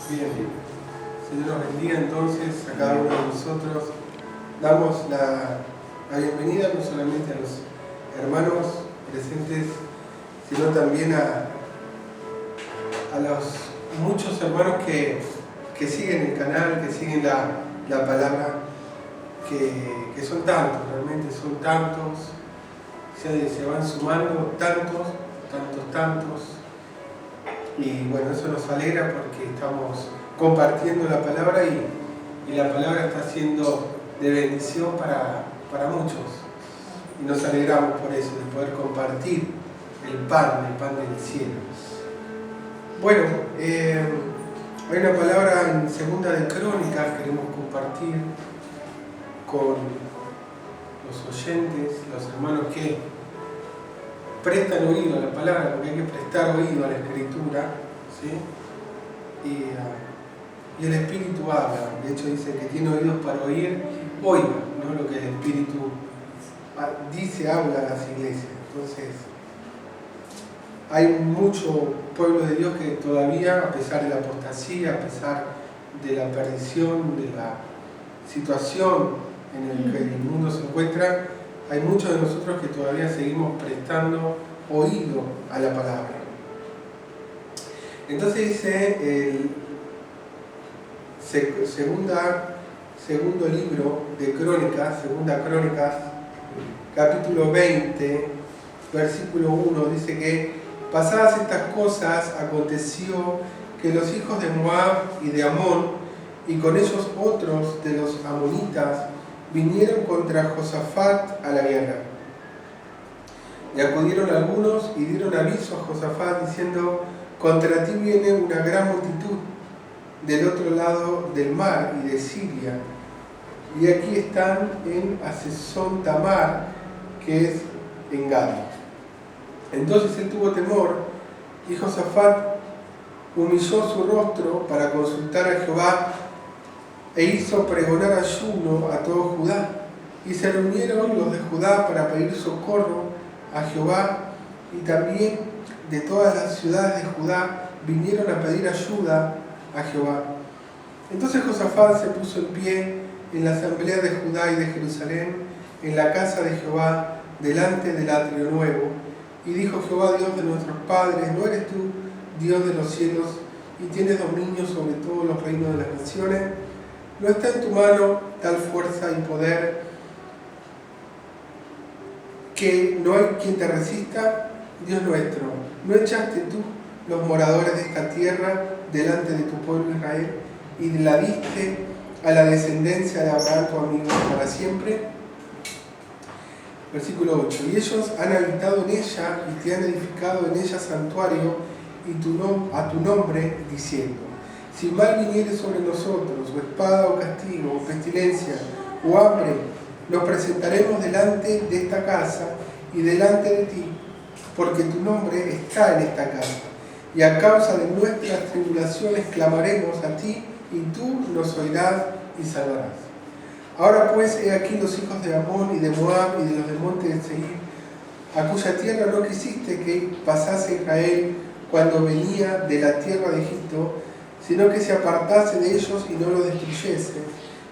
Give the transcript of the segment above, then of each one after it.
Bien, Señor nos bendiga entonces a cada uno de nosotros. Damos la bienvenida no solamente a los hermanos presentes, sino también a los muchos hermanos que siguen el canal, que siguen la palabra, que son tantos, realmente son tantos, se van sumando tantos. Y bueno, eso nos alegra porque estamos compartiendo la palabra y la palabra está siendo de bendición para muchos. Y nos alegramos por eso, de poder compartir el pan del cielo. Bueno, hay una palabra en Segunda de Crónicas que queremos compartir con los oyentes, los hermanos que prestan oído a la palabra, porque hay que prestar oído a la Escritura, ¿sí? Y el Espíritu habla. De hecho dice que tiene oídos para oír, oiga, ¿no? Lo que el Espíritu dice, habla a las iglesias. Entonces, hay mucho pueblo de Dios que todavía, a pesar de la apostasía, a pesar de la perdición, de la situación en la que el mundo se encuentra, hay muchos de nosotros que todavía seguimos prestando oído a la palabra. Entonces dice el segundo libro de Crónicas, Segunda Crónicas, capítulo 20, versículo 1, dice que pasadas estas cosas aconteció que los hijos de Moab y de Amón, y con ellos otros de los amonitas, vinieron contra Josafat a la guerra. Y acudieron algunos y dieron aviso a Josafat diciendo: contra ti viene una gran multitud del otro lado del mar y de Siria, y aquí están en Hasezón Tamar, que es en Gad. Entonces él tuvo temor, y Josafat humilló su rostro para consultar a Jehová, e hizo pregonar ayuno a todo Judá. Y se reunieron los de Judá para pedir socorro a Jehová, y también de todas las ciudades de Judá vinieron a pedir ayuda a Jehová. Entonces Josafat se puso en pie en la asamblea de Judá y de Jerusalén, en la casa de Jehová, delante del atrio nuevo, y dijo: Jehová, Dios de nuestros padres, ¿no eres tú Dios de los cielos y tienes dominio sobre todos los reinos de las naciones? ¿No está en tu mano tal fuerza y poder que no hay quien te resista? Dios nuestro, ¿no echaste tú los moradores de esta tierra delante de tu pueblo Israel y la diste a la descendencia de Abraham tu amigo para siempre? Versículo 8. Y ellos han habitado en ella y te han edificado en ella santuario a tu nombre, diciendo: si mal viniere sobre nosotros, o espada, o castigo, o pestilencia, o hambre, nos presentaremos delante de esta casa y delante de ti, porque tu nombre está en esta casa. Y a causa de nuestras tribulaciones clamaremos a ti, y tú nos oirás y salvarás. Ahora pues, he aquí los hijos de Amón y de Moab y de los del monte de Seir, a cuya tierra no quisiste que pasase Israel cuando venía de la tierra de Egipto, sino que se apartase de ellos y no lo destruyese.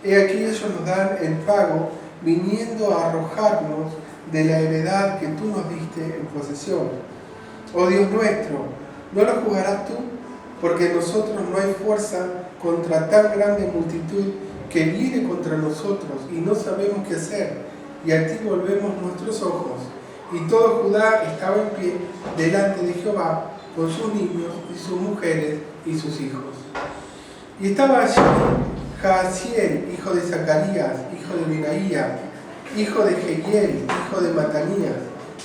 He aquí ellos nos dan el pago, viniendo a arrojarnos de la heredad que tú nos diste en posesión. Oh Dios nuestro, ¿no lo juzgarás tú? Porque en nosotros no hay fuerza contra tan grande multitud que viene contra nosotros, y no sabemos qué hacer, y a ti volvemos nuestros ojos. Y todo Judá estaba en pie delante de Jehová, con sus niños y sus mujeres y sus hijos. Y estaba allí Jaasiel, hijo de Zacarías, hijo de Benaía, hijo de Jehiel, hijo de Matanías,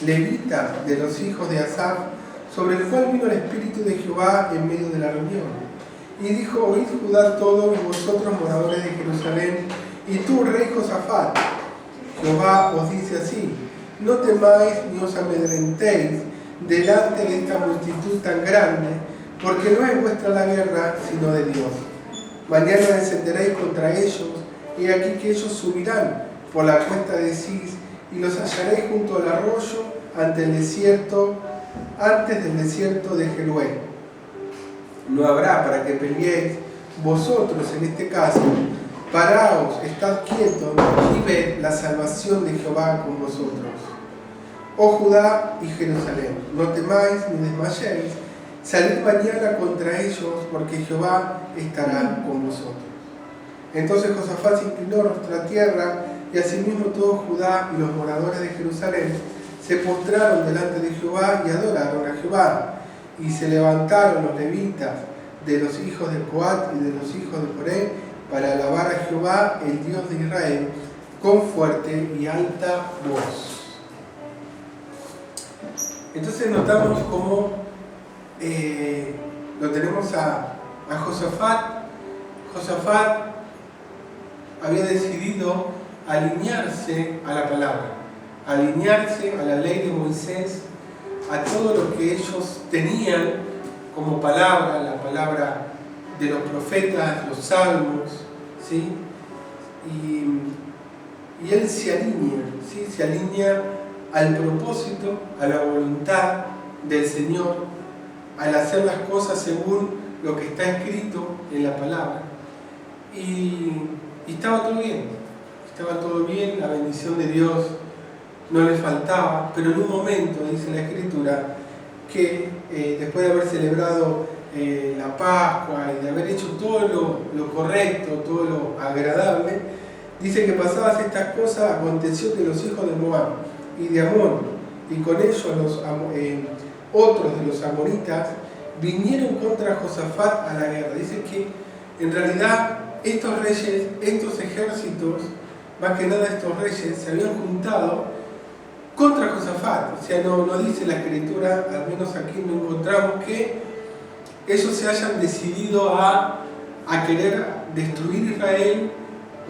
levita de los hijos de Asaf, sobre el cual vino el Espíritu de Jehová en medio de la reunión. Y dijo: oíd Judá todo, y vosotros moradores de Jerusalén, y tú, rey Josafat, Jehová os dice así: no temáis ni os amedrentéis delante de esta multitud tan grande, porque no es vuestra la guerra, sino de Dios. Mañana descenderéis contra ellos, y aquí que ellos subirán por la cuesta de Cis, y los hallaréis junto al arroyo antes del desierto de Jeruel. No habrá para que peleéis vosotros en este caso, paraos, estad quietos y ved la salvación de Jehová con vosotros. Oh Judá y Jerusalén, no temáis ni desmayéis, salid mañana contra ellos, porque Jehová estará con vosotros. Entonces Josafat se inclinó rostro a tierra, y asimismo todo Judá y los moradores de Jerusalén se postraron delante de Jehová y adoraron a Jehová. Y se levantaron los levitas de los hijos de Coat y de los hijos de Coré para alabar a Jehová, el Dios de Israel, con fuerte y alta voz. Entonces notamos cómo lo tenemos a Josafat. Josafat había decidido alinearse a la palabra, alinearse a la ley de Moisés, a todo lo que ellos tenían como palabra, la palabra de los profetas, los salmos, ¿sí? Y él se alinea, ¿sí? Se alinea al propósito, a la voluntad del Señor, al hacer las cosas según lo que está escrito en la palabra. Y estaba todo bien, la bendición de Dios no le faltaba, pero en un momento, dice la Escritura, que después de haber celebrado la Pascua y de haber hecho todo lo correcto, todo lo agradable, dice que pasadas estas cosas aconteció que los hijos de Moab y de Amón, y con ellos otros de los amonitas, vinieron contra Josafat a la guerra. Dice que en realidad estos reyes, estos ejércitos, más que nada estos reyes, se habían juntado contra Josafat. O sea, no dice la Escritura, al menos aquí no encontramos que ellos se hayan decidido a querer destruir Israel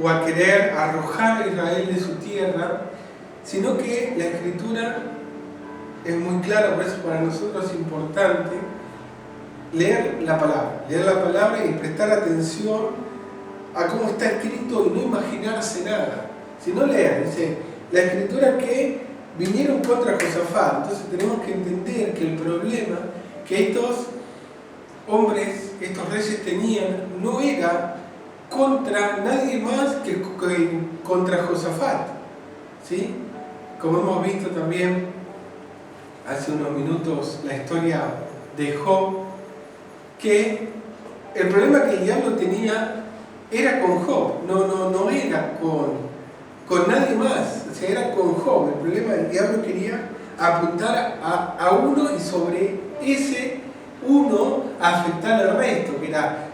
o a querer arrojar a Israel de su tierra, sino que la Escritura es muy clara. Por eso para nosotros es importante leer la palabra y prestar atención a cómo está escrito y no imaginarse nada, sino leer. Dice la Escritura que vinieron contra Josafat. Entonces tenemos que entender que el problema que estos hombres, estos reyes tenían, no era contra nadie más que contra Josafat, ¿sí? Como hemos visto también hace unos minutos la historia de Job, que el problema que el diablo tenía era con Job, no era con nadie más, o sea, era con Job. El problema del diablo quería apuntar a uno y sobre ese uno afectar al resto, que era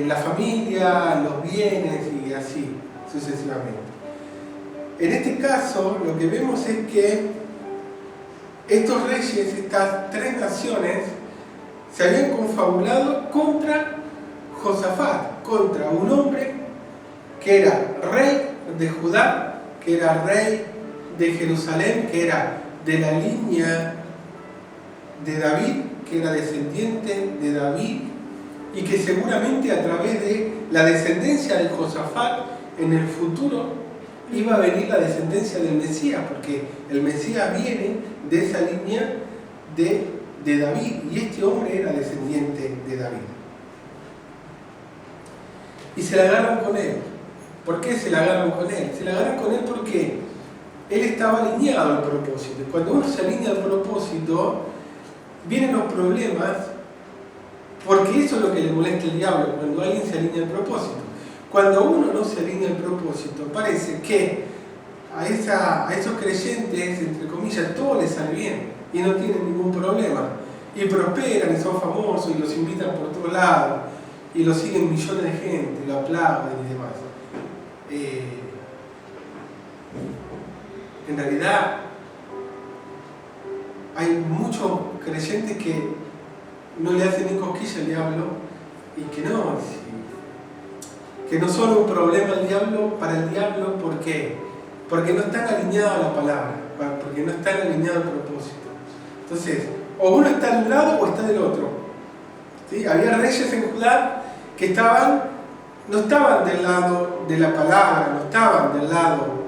la familia, los bienes y así sucesivamente. En este caso lo que vemos es que estos reyes, estas tres naciones, se habían confabulado contra Josafat, contra un hombre que era rey de Judá, que era rey de Jerusalén, que era de la línea de David, que era descendiente de David, y que seguramente a través de la descendencia de Josafat en el futuro iba a venir la descendencia del Mesías, porque el Mesías viene de esa línea de David, y este hombre era descendiente de David. Y se la agarran con él. ¿Por qué se la agarran con él? Se la agarran con él porque él estaba alineado al propósito. Y cuando uno se alinea al propósito, vienen los problemas, porque eso es lo que le molesta al diablo, cuando alguien se alinea al propósito. Cuando uno no se alinea al propósito, parece que a esos creyentes, entre comillas, todo les sale bien y no tienen ningún problema. Y prosperan y son famosos y los invitan por todos lados y los siguen millones de gente, lo aplauden y demás. En realidad hay muchos creyentes que no le hacen ni cosquilla al diablo y que no son un problema para el diablo. ¿Por qué? Porque no están alineados a la palabra, porque no están alineados al propósito. Entonces, o uno está de un lado o está del otro, ¿sí? Había reyes en Judá que no estaban del lado de la palabra, no estaban del lado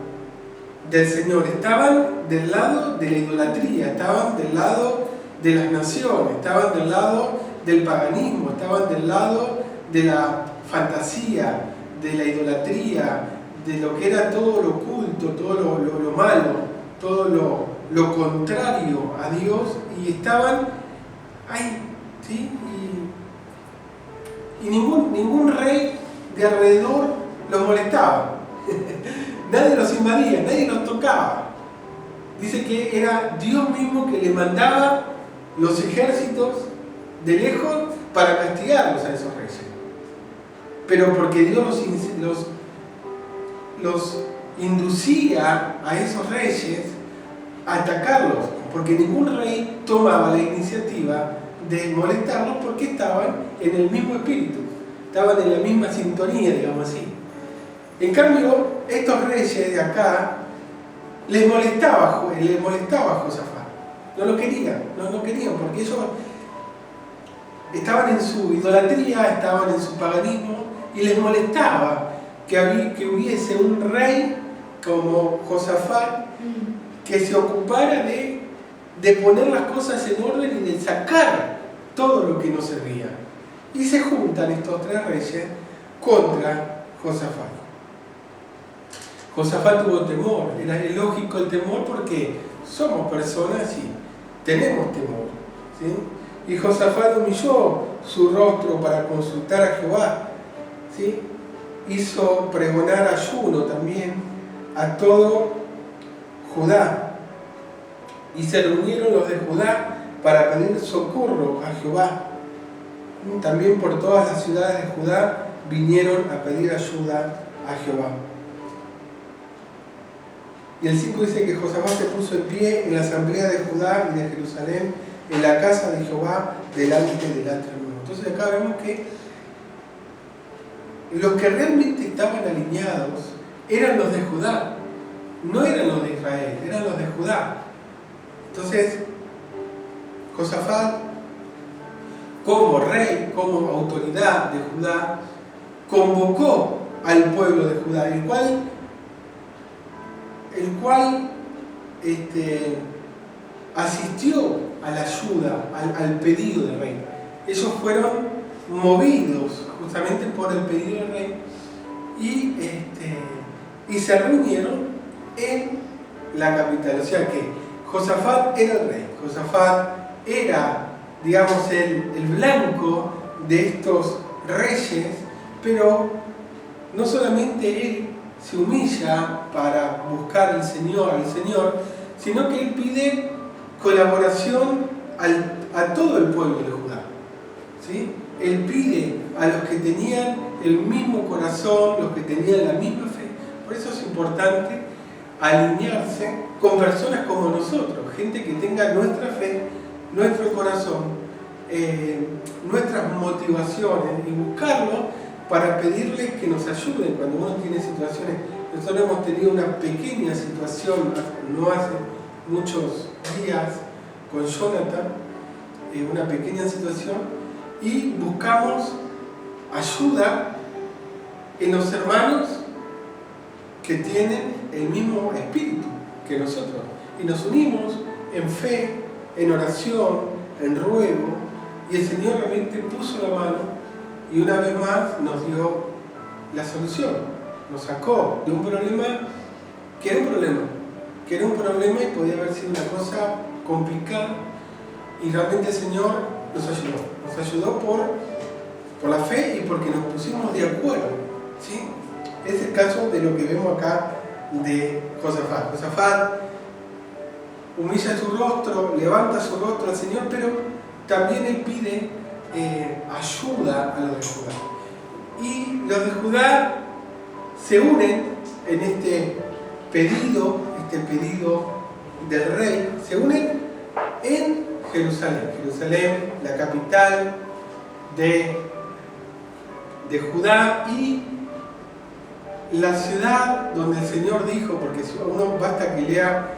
del Señor, estaban del lado de la idolatría, estaban del lado de las naciones, estaban del lado del paganismo, estaban del lado de la fantasía, de la idolatría, de lo que era todo lo oculto, todo lo malo, todo lo contrario a Dios, y estaban ahí, ¿sí? Y ningún rey de alrededor los molestaba. Nadie los invadía, nadie los tocaba. Dice que era Dios mismo que le mandaba los ejércitos de lejos para castigarlos a esos reyes. Pero porque Dios los inducía a esos reyes a atacarlos, porque ningún rey tomaba la iniciativa de molestarlos porque estaban en el mismo espíritu, estaban en la misma sintonía, digamos así. En cambio, estos reyes de acá les molestaba a Josafat. No lo querían porque ellos estaban en su idolatría, estaban en su paganismo, y les molestaba que hubiese un rey como Josafat que se ocupara de poner las cosas en orden y de sacar todo lo que no servía. Y se juntan estos tres reyes contra Josafat. Josafat tuvo temor, era lógico el temor porque somos personas y tenemos temor, ¿sí? Y Josafat humilló su rostro para consultar a Jehová, ¿sí? Hizo pregonar ayuno también a todo Judá, y se reunieron los de Judá para pedir socorro a Jehová. También por todas las ciudades de Judá vinieron a pedir ayuda a Jehová. Y el 5 dice que Josafat se puso en pie en la asamblea de Judá y de Jerusalén, en la casa de Jehová, delante del atrio nuevo. Entonces acá vemos que los que realmente estaban alineados eran los de Judá, no eran los de Israel, eran los de Judá. Entonces, Josafat, como rey, como autoridad de Judá, convocó al pueblo de Judá, el cual asistió a la ayuda, al pedido del rey. Ellos fueron movidos justamente por el pedido del rey y se reunieron en la capital. O sea que Josafat era el rey, Josafat era, digamos, el blanco de estos reyes, pero no solamente él se humilla para buscar al Señor, sino que él pide colaboración a todo el pueblo de Judá, ¿sí? Él pide a los que tenían el mismo corazón, los que tenían la misma fe. Por eso es importante alinearse con personas como nosotros, gente que tenga nuestra fe, nuestro corazón, nuestras motivaciones, y buscarlo para pedirles que nos ayuden cuando uno tiene situaciones. Nosotros hemos tenido una pequeña situación no hace muchos días con Jonathan, una pequeña situación, y buscamos ayuda en los hermanos que tienen el mismo espíritu que nosotros, y nos unimos en fe, en oración, en ruego, y el Señor realmente puso la mano y una vez más nos dio la solución, nos sacó de un problema que era un problema y podía haber sido una cosa complicada, y realmente el Señor nos ayudó por la fe y porque nos pusimos de acuerdo, ¿sí? Es el caso de lo que vemos acá de Josafat. Josafat humilla su rostro, levanta su rostro al Señor, pero también él pide ayuda a los de Judá. Y los de Judá se unen en este pedido del rey, se unen en Jerusalén, la capital de Judá, y la ciudad donde el Señor dijo, porque si uno basta que lea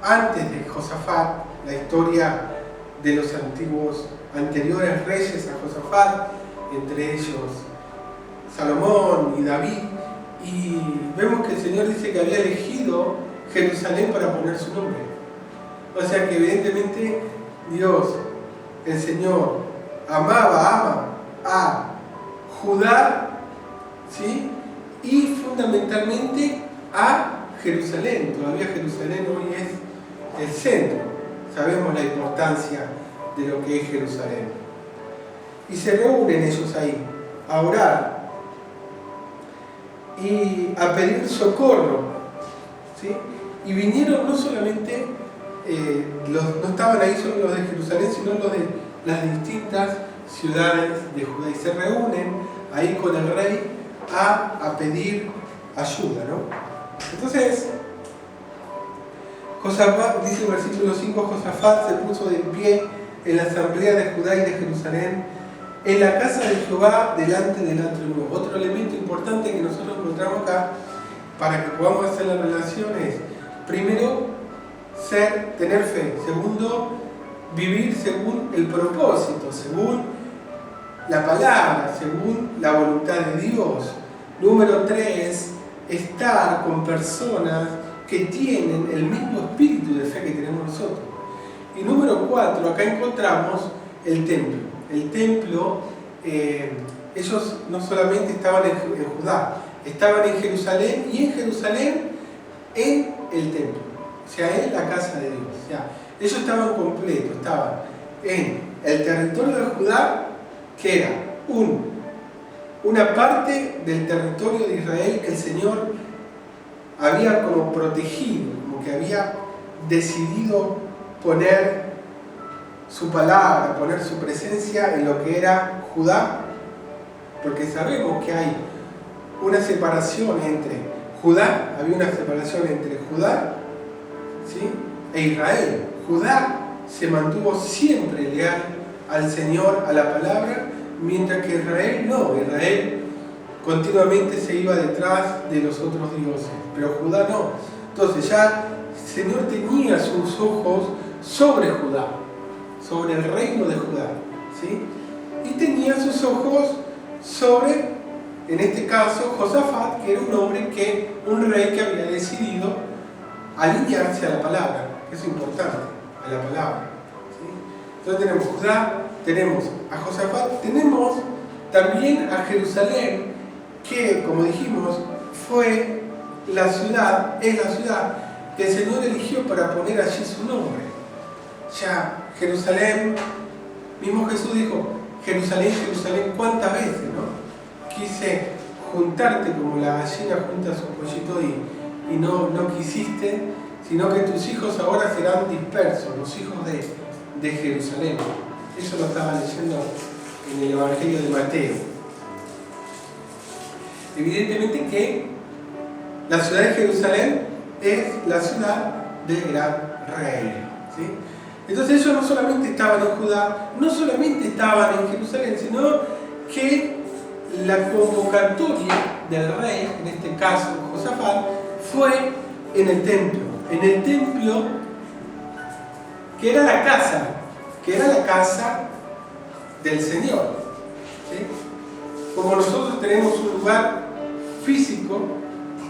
antes de Josafat la historia de los anteriores reyes a Josafat, entre ellos Salomón y David, y vemos que el Señor dice que había elegido Jerusalén para poner su nombre. O sea que evidentemente Dios, el Señor, ama a Judá, ¿sí? Y fundamentalmente a Jerusalén. Todavía Jerusalén hoy es el centro. Sabemos la importancia de lo que es Jerusalén. Y se reúnen ellos ahí a orar y a pedir socorro, ¿sí? Y vinieron no solamente, no estaban ahí solo los de Jerusalén, sino los de las distintas ciudades de Judá. Y se reúnen ahí con el rey a pedir ayuda, ¿no? Entonces, Josafat, dice el versículo 5, Josafat se puso de pie en la asamblea de Judá y de Jerusalén, en la casa de Jehová, delante del atrio nuevo. Otro elemento importante que nosotros encontramos acá, para que podamos hacer la relación, es, primero, tener fe. Segundo, vivir según el propósito, según la palabra, según la voluntad de Dios. Número 3, estar con personas que tienen el mismo espíritu de fe que tenemos nosotros. Y número 4, acá encontramos el templo. El templo, ellos no solamente estaban en Judá, estaban en Jerusalén, y en Jerusalén en el templo, o sea, en la casa de Dios. O sea, ellos estaban completos, estaban en el territorio de Judá, que era una parte del territorio de Israel que el Señor había como protegido, como que había decidido poner su palabra, poner su presencia en lo que era Judá, porque sabemos que hay una separación entre Judá, había una separación entre Judá, ¿sí?, e Israel. Judá se mantuvo siempre leal al Señor, a la palabra, mientras que Israel no. Israel continuamente se iba detrás de los otros dioses, pero Judá no. Entonces ya el Señor tenía sus ojos sobre Judá, sobre el reino de Judá, ¿sí? Y tenía sus ojos sobre, en este caso, Josafat, que era un rey que había decidido alinearse a la palabra, que es importante, a la palabra, ¿sí? Entonces tenemos Judá, tenemos a Josafat, tenemos también a Jerusalén, que, como dijimos, fue la ciudad, es la ciudad que el Señor eligió para poner allí su nombre. Ya, Jerusalén, mismo Jesús dijo, Jerusalén, Jerusalén, ¿cuántas veces, no? Quise juntarte como la gallina junta su pollito y no quisiste, sino que tus hijos ahora serán dispersos, los hijos de Jerusalén. Eso lo estaba leyendo en el Evangelio de Mateo. Evidentemente que la ciudad de Jerusalén es la ciudad del gran rey, ¿sí? Entonces ellos no solamente estaban en Judá, no solamente estaban en Jerusalén, sino que la convocatoria del rey, en este caso Josafat, fue en el templo que era la casa del Señor, ¿sí? Como nosotros tenemos un lugar físico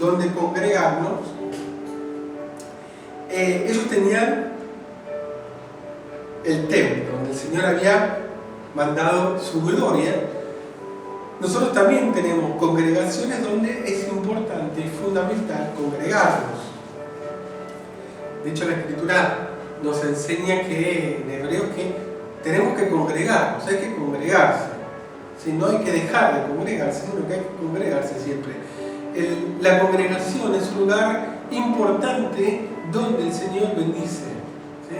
donde congregarnos, ellos tenían el templo donde el Señor había mandado su gloria. Nosotros también tenemos congregaciones donde es importante y fundamental congregarnos. De hecho, la Escritura nos enseña que en hebreo que tenemos que congregarnos, hay que congregarse. Si no hay que dejar de congregarse, sino que hay que congregarse siempre. La congregación es un lugar importante donde el Señor bendice, ¿sí?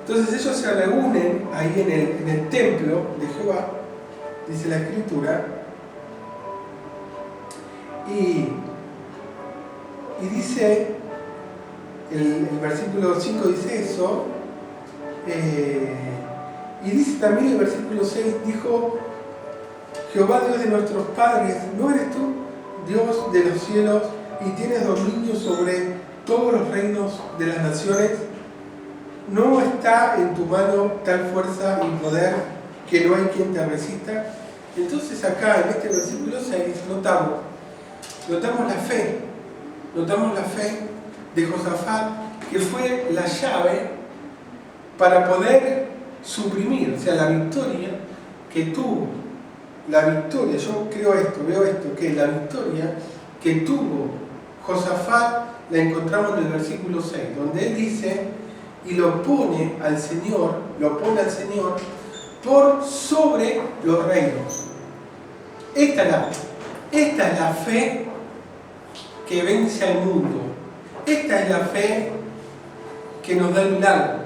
Entonces ellos se reúnen ahí en el templo de Jehová, dice la Escritura, y dice, el versículo 5 dice eso, y dice también el versículo 6, dijo Jehová, Dios de nuestros padres, ¿no eres tú Dios de los cielos y tienes dominio sobre todos los reinos de las naciones? ¿No está en tu mano tal fuerza y poder que no hay quien te resista? Entonces acá en este versículo 6 notamos la fe de Josafat, que fue la llave para poder suprimir, o sea, la victoria que tuvo la victoria, yo creo esto, veo esto, que la victoria que tuvo Josafat la encontramos en el versículo 6, donde él dice, y lo pone al Señor por sobre los reinos. Esta es la fe que vence al mundo. Esta es la fe que nos da el milagro.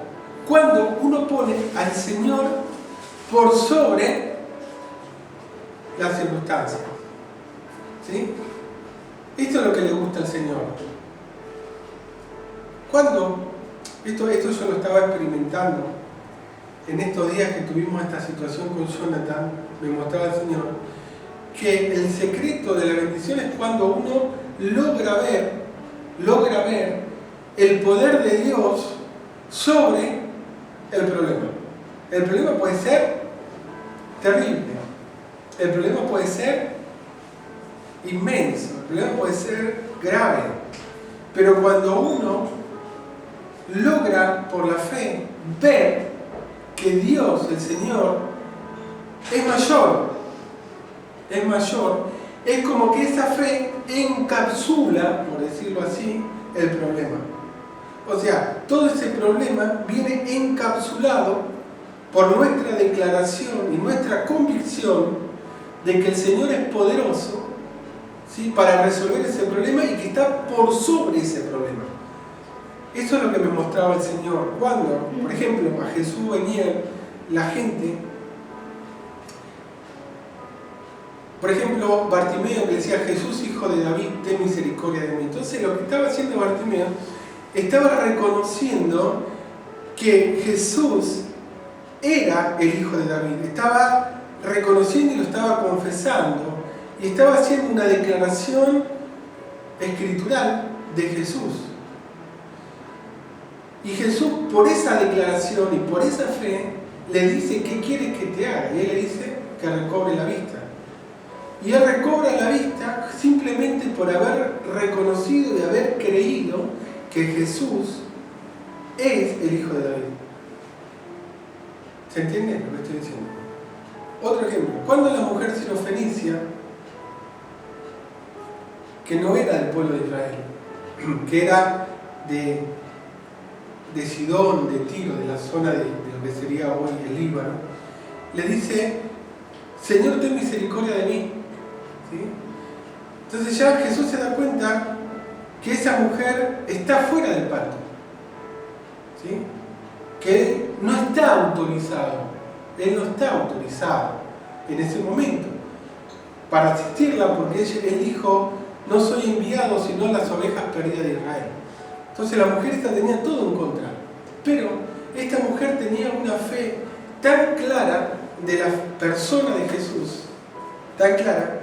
Cuando uno pone al Señor por sobre las circunstancias. ¿Sí? Esto es lo que le gusta al Señor. Esto yo lo estaba experimentando en estos días que tuvimos esta situación con Jonathan, me mostraba el Señor, que el secreto de la bendición es cuando uno logra ver el poder de Dios sobre el problema. El problema puede ser terrible, el problema puede ser inmenso, el problema puede ser grave, pero cuando uno logra por la fe ver que Dios, el Señor, es mayor, es como que esa fe encapsula, por decirlo así, el problema. O sea, todo ese problema viene encapsulado por nuestra declaración y nuestra convicción de que el Señor es poderoso, ¿sí?, para resolver ese problema y que está por sobre ese problema. Eso es lo que me mostraba el Señor. Cuando, por ejemplo, a Jesús venía la gente, por ejemplo, Bartimeo que decía, Jesús, hijo de David, ten misericordia de mí. Entonces lo que estaba haciendo Bartimeo, estaba reconociendo que Jesús era el hijo de David. Estaba reconociendo y lo estaba confesando. Y estaba haciendo una declaración escritural de Jesús. Y Jesús, por esa declaración y por esa fe, le dice, ¿qué quieres que te haga? Y él le dice que recobre la vista. Y él recobra la vista simplemente por haber reconocido y haber creído que Jesús es el hijo de David. ¿Se entiende lo que estoy diciendo? Otro ejemplo, cuando la mujer sirofenicia, que no era del pueblo de Israel, que era de Sidón, de Tiro, de la zona de lo que sería hoy el Líbano, le dice, Señor, ten misericordia de mí. ¿Sí? Entonces ya Jesús se da cuenta que esa mujer está fuera del pacto, ¿sí?, que él no está autorizado en ese momento para asistirla, porque él dijo, no soy enviado sino a las ovejas perdidas de Israel. Entonces la mujer esta tenía todo en contra, pero esta mujer tenía una fe tan clara de la persona de Jesús, tan clara,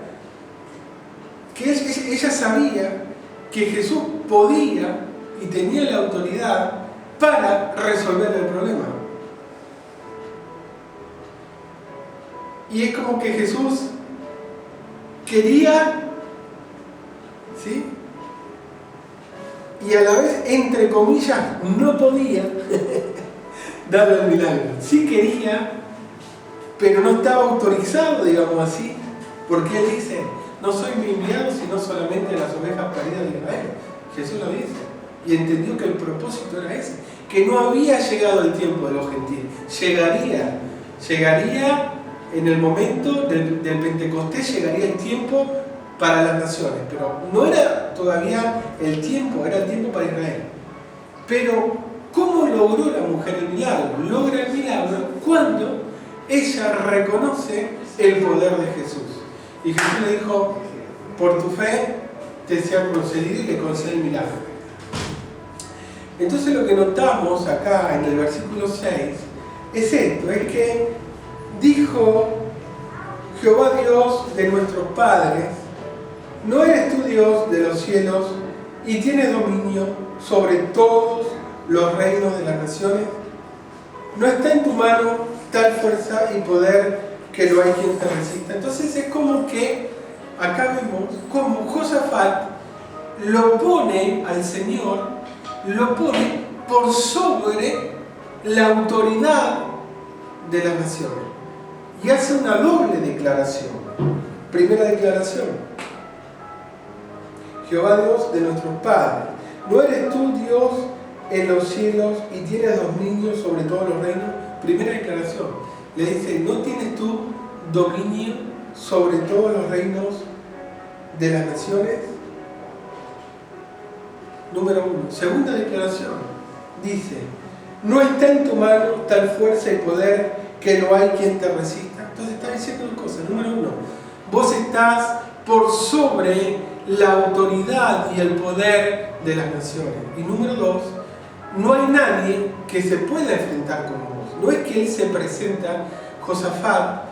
que ella sabía que Jesús podía y tenía la autoridad para resolver el problema. Y es como que Jesús quería, ¿sí?, y a la vez, entre comillas, no podía darle el milagro. Sí quería, pero no estaba autorizado, digamos así, porque él dice, no soy mi enviado, sino solamente las ovejas perdidas de Israel. Jesús lo dice, y entendió que el propósito era ese, que no había llegado el tiempo de los gentiles, llegaría en el momento del Pentecostés, llegaría el tiempo para las naciones, pero no era todavía el tiempo, era el tiempo para Israel. Pero, ¿cómo logró la mujer el milagro? Logra el milagro cuando ella reconoce el poder de Jesús. Y Jesús le dijo, por tu fe te sea concedido, y le concede el milagro. Entonces lo que notamos acá en el versículo 6 es esto, es que dijo Jehová Dios de nuestros padres, ¿no eres tú Dios de los cielos y tienes dominio sobre todos los reinos de las naciones? ¿No está en tu mano tal fuerza y poder que no hay quien te resista? Entonces es como que acá vemos como Josafat lo pone al Señor, lo pone por sobre la autoridad de las naciones y hace una doble declaración. Primera declaración. Jehová Dios de nuestros padres. ¿No eres tú Dios en los cielos y tienes dominio sobre todos los reinos? Primera declaración. Le dice, ¿no tienes tú dominio sobre todos los reinos de las naciones? Número 1. Segunda declaración. Dice, no está en tu mano tal fuerza y poder que no hay quien te resista. Entonces está diciendo dos cosas. Número 1. Vos estás por sobre la autoridad y el poder de las naciones. Y número 2, no hay nadie que se pueda enfrentar con vos. No es que él se presenta, Josafat,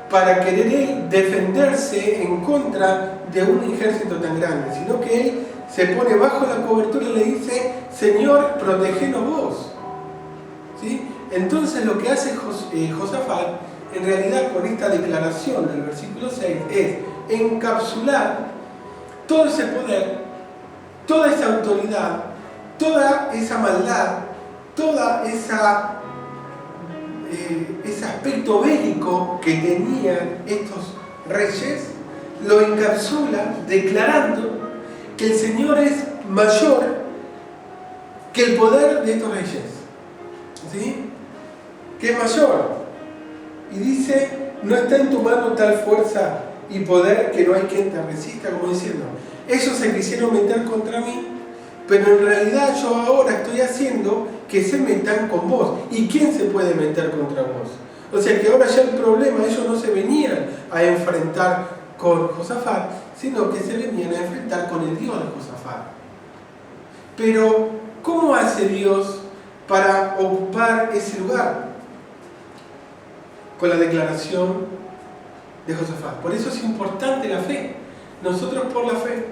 para querer él defenderse en contra de un ejército tan grande, sino que él se pone bajo la cobertura y le dice, Señor, protégenos vos. ¿Sí? Entonces lo que hace Josafat, en realidad con esta declaración del versículo 6, es encapsular todo ese poder, toda esa autoridad, toda esa maldad, toda ese aspecto bélico que tenían estos reyes, lo encapsula declarando que el Señor es mayor que el poder de estos reyes. ¿Sí? Que es mayor. Y dice, no está en tu mano tal fuerza y poder que no hay quien te resista, como diciendo, ellos se quisieron meter contra mí, pero en realidad yo ahora estoy haciendo que se metan con vos. ¿Y quién se puede meter contra vos? O sea que ahora ya el problema, ellos no se venían a enfrentar con Josafat, sino que se venían a enfrentar con el Dios de Josafat. Pero, ¿cómo hace Dios para ocupar ese lugar? Con la declaración de Josafat. Por eso es importante la fe. Nosotros por la fe,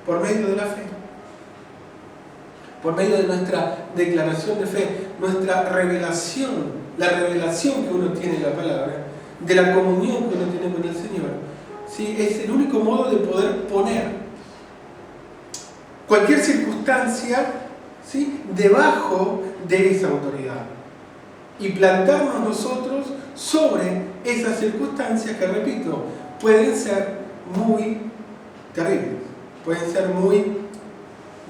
por medio de la fe, por medio de nuestra declaración de fe, nuestra revelación, la revelación que uno tiene en la palabra, de la comunión que uno tiene con el Señor, ¿sí? Es el único modo de poder poner cualquier circunstancia, ¿sí?, debajo de esa autoridad y plantarnos nosotros sobre esas circunstancias que, repito, pueden ser muy terribles, pueden ser muy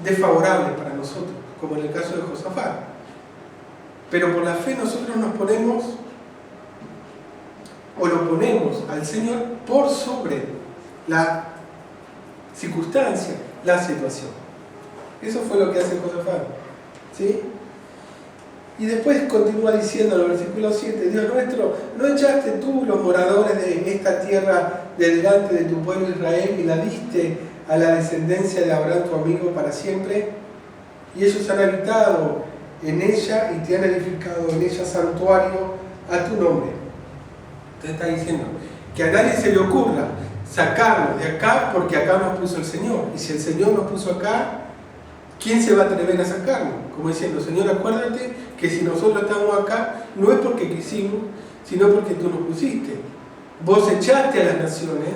desfavorables para nosotros, como en el caso de Josafat. Pero por la fe nosotros nos ponemos, o lo ponemos al Señor por sobre la circunstancia, la situación. Eso fue lo que hace Josafat, ¿sí? Y después continúa diciendo en el versículo 7, Dios nuestro, ¿no echaste tú los moradores de esta tierra de delante de tu pueblo Israel y la diste a la descendencia de Abraham tu amigo para siempre? Y ellos han habitado en ella y te han edificado en ella santuario a tu nombre. Entonces está diciendo que a nadie se le ocurra sacarnos de acá porque acá nos puso el Señor. Y si el Señor nos puso acá, ¿quién se va a atrever a sacarnos? Como diciendo, Señor, acuérdate que si nosotros estamos acá, no es porque quisimos, sino porque tú nos pusiste. Vos echaste a las naciones,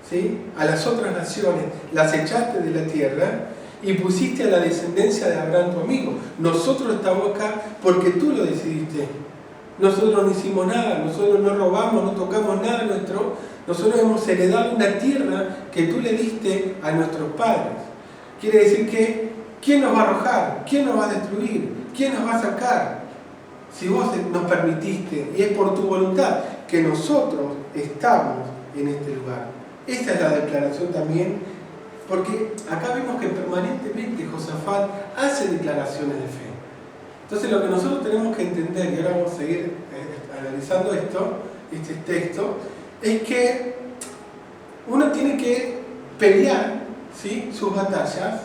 ¿sí?, a las otras naciones, las echaste de la tierra y pusiste a la descendencia de Abraham tu amigo. Nosotros estamos acá porque tú lo decidiste. Nosotros no hicimos nada, nosotros no robamos, no tocamos nada nuestro. Nosotros hemos heredado una tierra que tú le diste a nuestros padres. Quiere decir que, ¿quién nos va a arrojar? ¿Quién nos va a destruir? ¿Quién nos va a sacar? Si vos nos permitiste, y es por tu voluntad, que nosotros estamos en este lugar. Esa es la declaración también, porque acá vemos que permanentemente Josafat hace declaraciones de fe. Entonces lo que nosotros tenemos que entender, y ahora vamos a seguir analizando este texto, es que uno tiene que pelear, ¿sí?, sus batallas.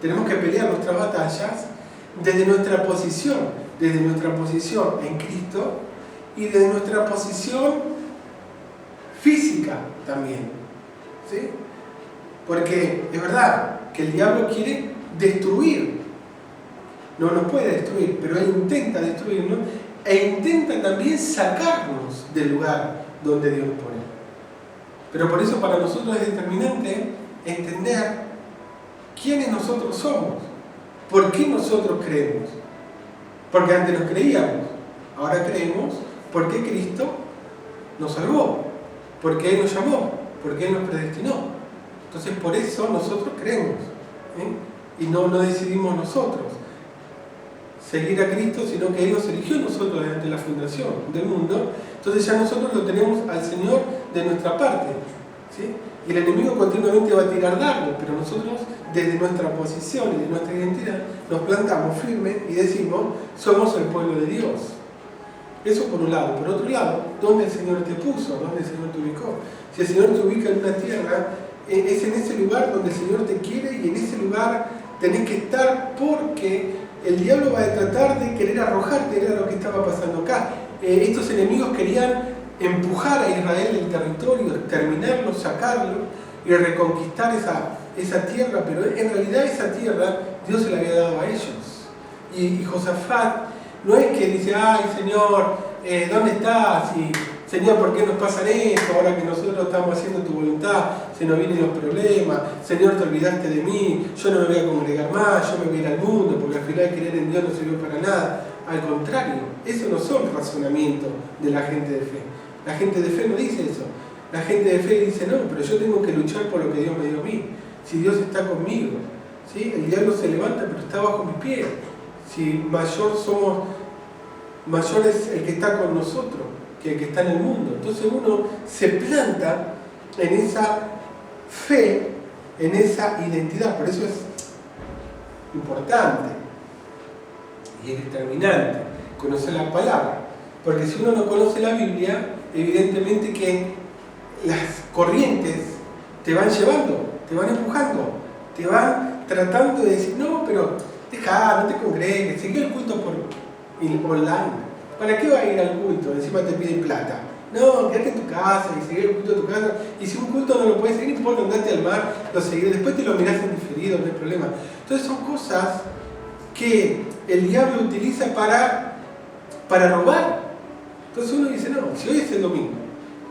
Tenemos que pelear nuestras batallas desde nuestra posición en Cristo y desde nuestra posición física también, ¿sí? Porque es verdad que el diablo quiere destruir, no nos puede destruir, pero él intenta destruirnos e intenta también sacarnos del lugar donde Dios nos pone. Pero por eso para nosotros es determinante entender quiénes nosotros somos, por qué nosotros creemos. Porque antes nos creíamos, ahora creemos porque Cristo nos salvó. porque Él nos llamó, porque Él nos predestinó. Entonces por eso nosotros creemos, y no decidimos nosotros seguir a Cristo, sino que Él nos eligió nosotros desde la fundación del mundo. Entonces ya nosotros lo tenemos al Señor de nuestra parte, ¿sí? Y el enemigo continuamente va a tirar dardos, pero nosotros desde nuestra posición y de nuestra identidad nos plantamos firmes y decimos, somos el pueblo de Dios. Eso por un lado. Por otro lado, ¿dónde el Señor te puso? ¿Dónde el Señor te ubicó? Si el Señor te ubica en una tierra, es en ese lugar donde el Señor te quiere, y en ese lugar tenés que estar, porque el diablo va a tratar de querer arrojarte. Era lo que estaba pasando acá. Estos enemigos querían empujar a Israel del territorio, exterminarlo, sacarlo y reconquistar esa tierra, pero en realidad esa tierra Dios se la había dado a ellos. Y Josafat no es que dice, ay Señor, ¿dónde estás? Y Señor, ¿por qué nos pasa esto? Ahora que nosotros estamos haciendo tu voluntad, se nos vienen los problemas. Señor, te olvidaste de mí, yo no me voy a congregar más, yo me voy a ir al mundo, porque al final creer en Dios no sirvió para nada. Al contrario, eso no son razonamientos de la gente de fe. La gente de fe no dice eso. La gente de fe dice, no, pero yo tengo que luchar por lo que Dios me dio a mí. Si Dios está conmigo, ¿sí? El diablo se levanta, pero está bajo mis pies. Si mayor es el que está con nosotros que el que está en el mundo. Entonces uno se planta en esa fe, en esa identidad. Por eso es importante y es determinante conocer la palabra. Porque si uno no conoce la Biblia, evidentemente que las corrientes te van llevando, te van empujando, te van tratando de decir, no, pero deja, no te congregues, seguí el culto por online. ¿Para qué va a ir al culto? Encima te piden plata. No, quédate en tu casa y seguir el culto de tu casa. Y si un culto no lo puedes seguir, no importa, andate al mar, lo seguiré. Después te lo mirás en diferido, no hay problema. Entonces son cosas que el diablo utiliza para robar. Entonces uno dice, no, si hoy es el domingo,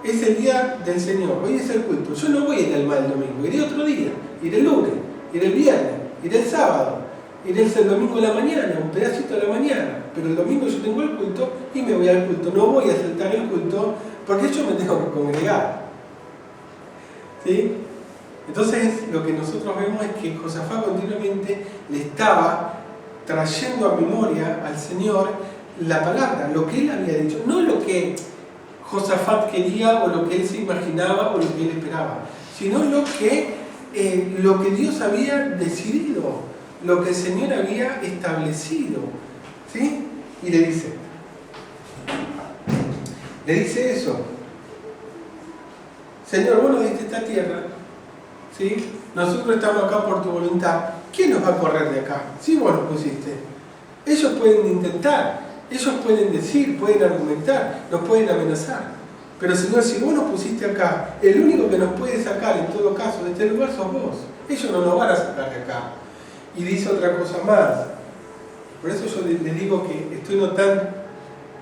es el día del Señor, hoy es el culto, yo no voy a ir al mar el domingo, iré otro día, iré el lunes, iré el viernes, iré el sábado, iré el domingo de la mañana, un pedacito de la mañana, pero el domingo yo tengo el culto y me voy al culto, no voy a saltar el culto porque yo me tengo que congregar. ¿Sí? Entonces lo que nosotros vemos es que Josafat continuamente le estaba trayendo a memoria al Señor la palabra, lo que él había dicho, no lo que Josafat quería o lo que él se imaginaba o lo que él esperaba, sino lo que Dios había decidido, lo que el Señor había establecido. ¿Sí? Y le dice eso: Señor, vos nos diste esta tierra, ¿sí? Nosotros estamos acá por tu voluntad. ¿Quién nos va a correr de acá? Si vos nos pusiste. Ellos pueden intentar, ellos pueden decir, pueden argumentar, nos pueden amenazar. Pero Señor, si vos nos pusiste acá, el único que nos puede sacar en todo caso de este lugar sos vos. Ellos no nos van a sacar de acá. Y dice otra cosa más. Por eso yo les digo que estoy notando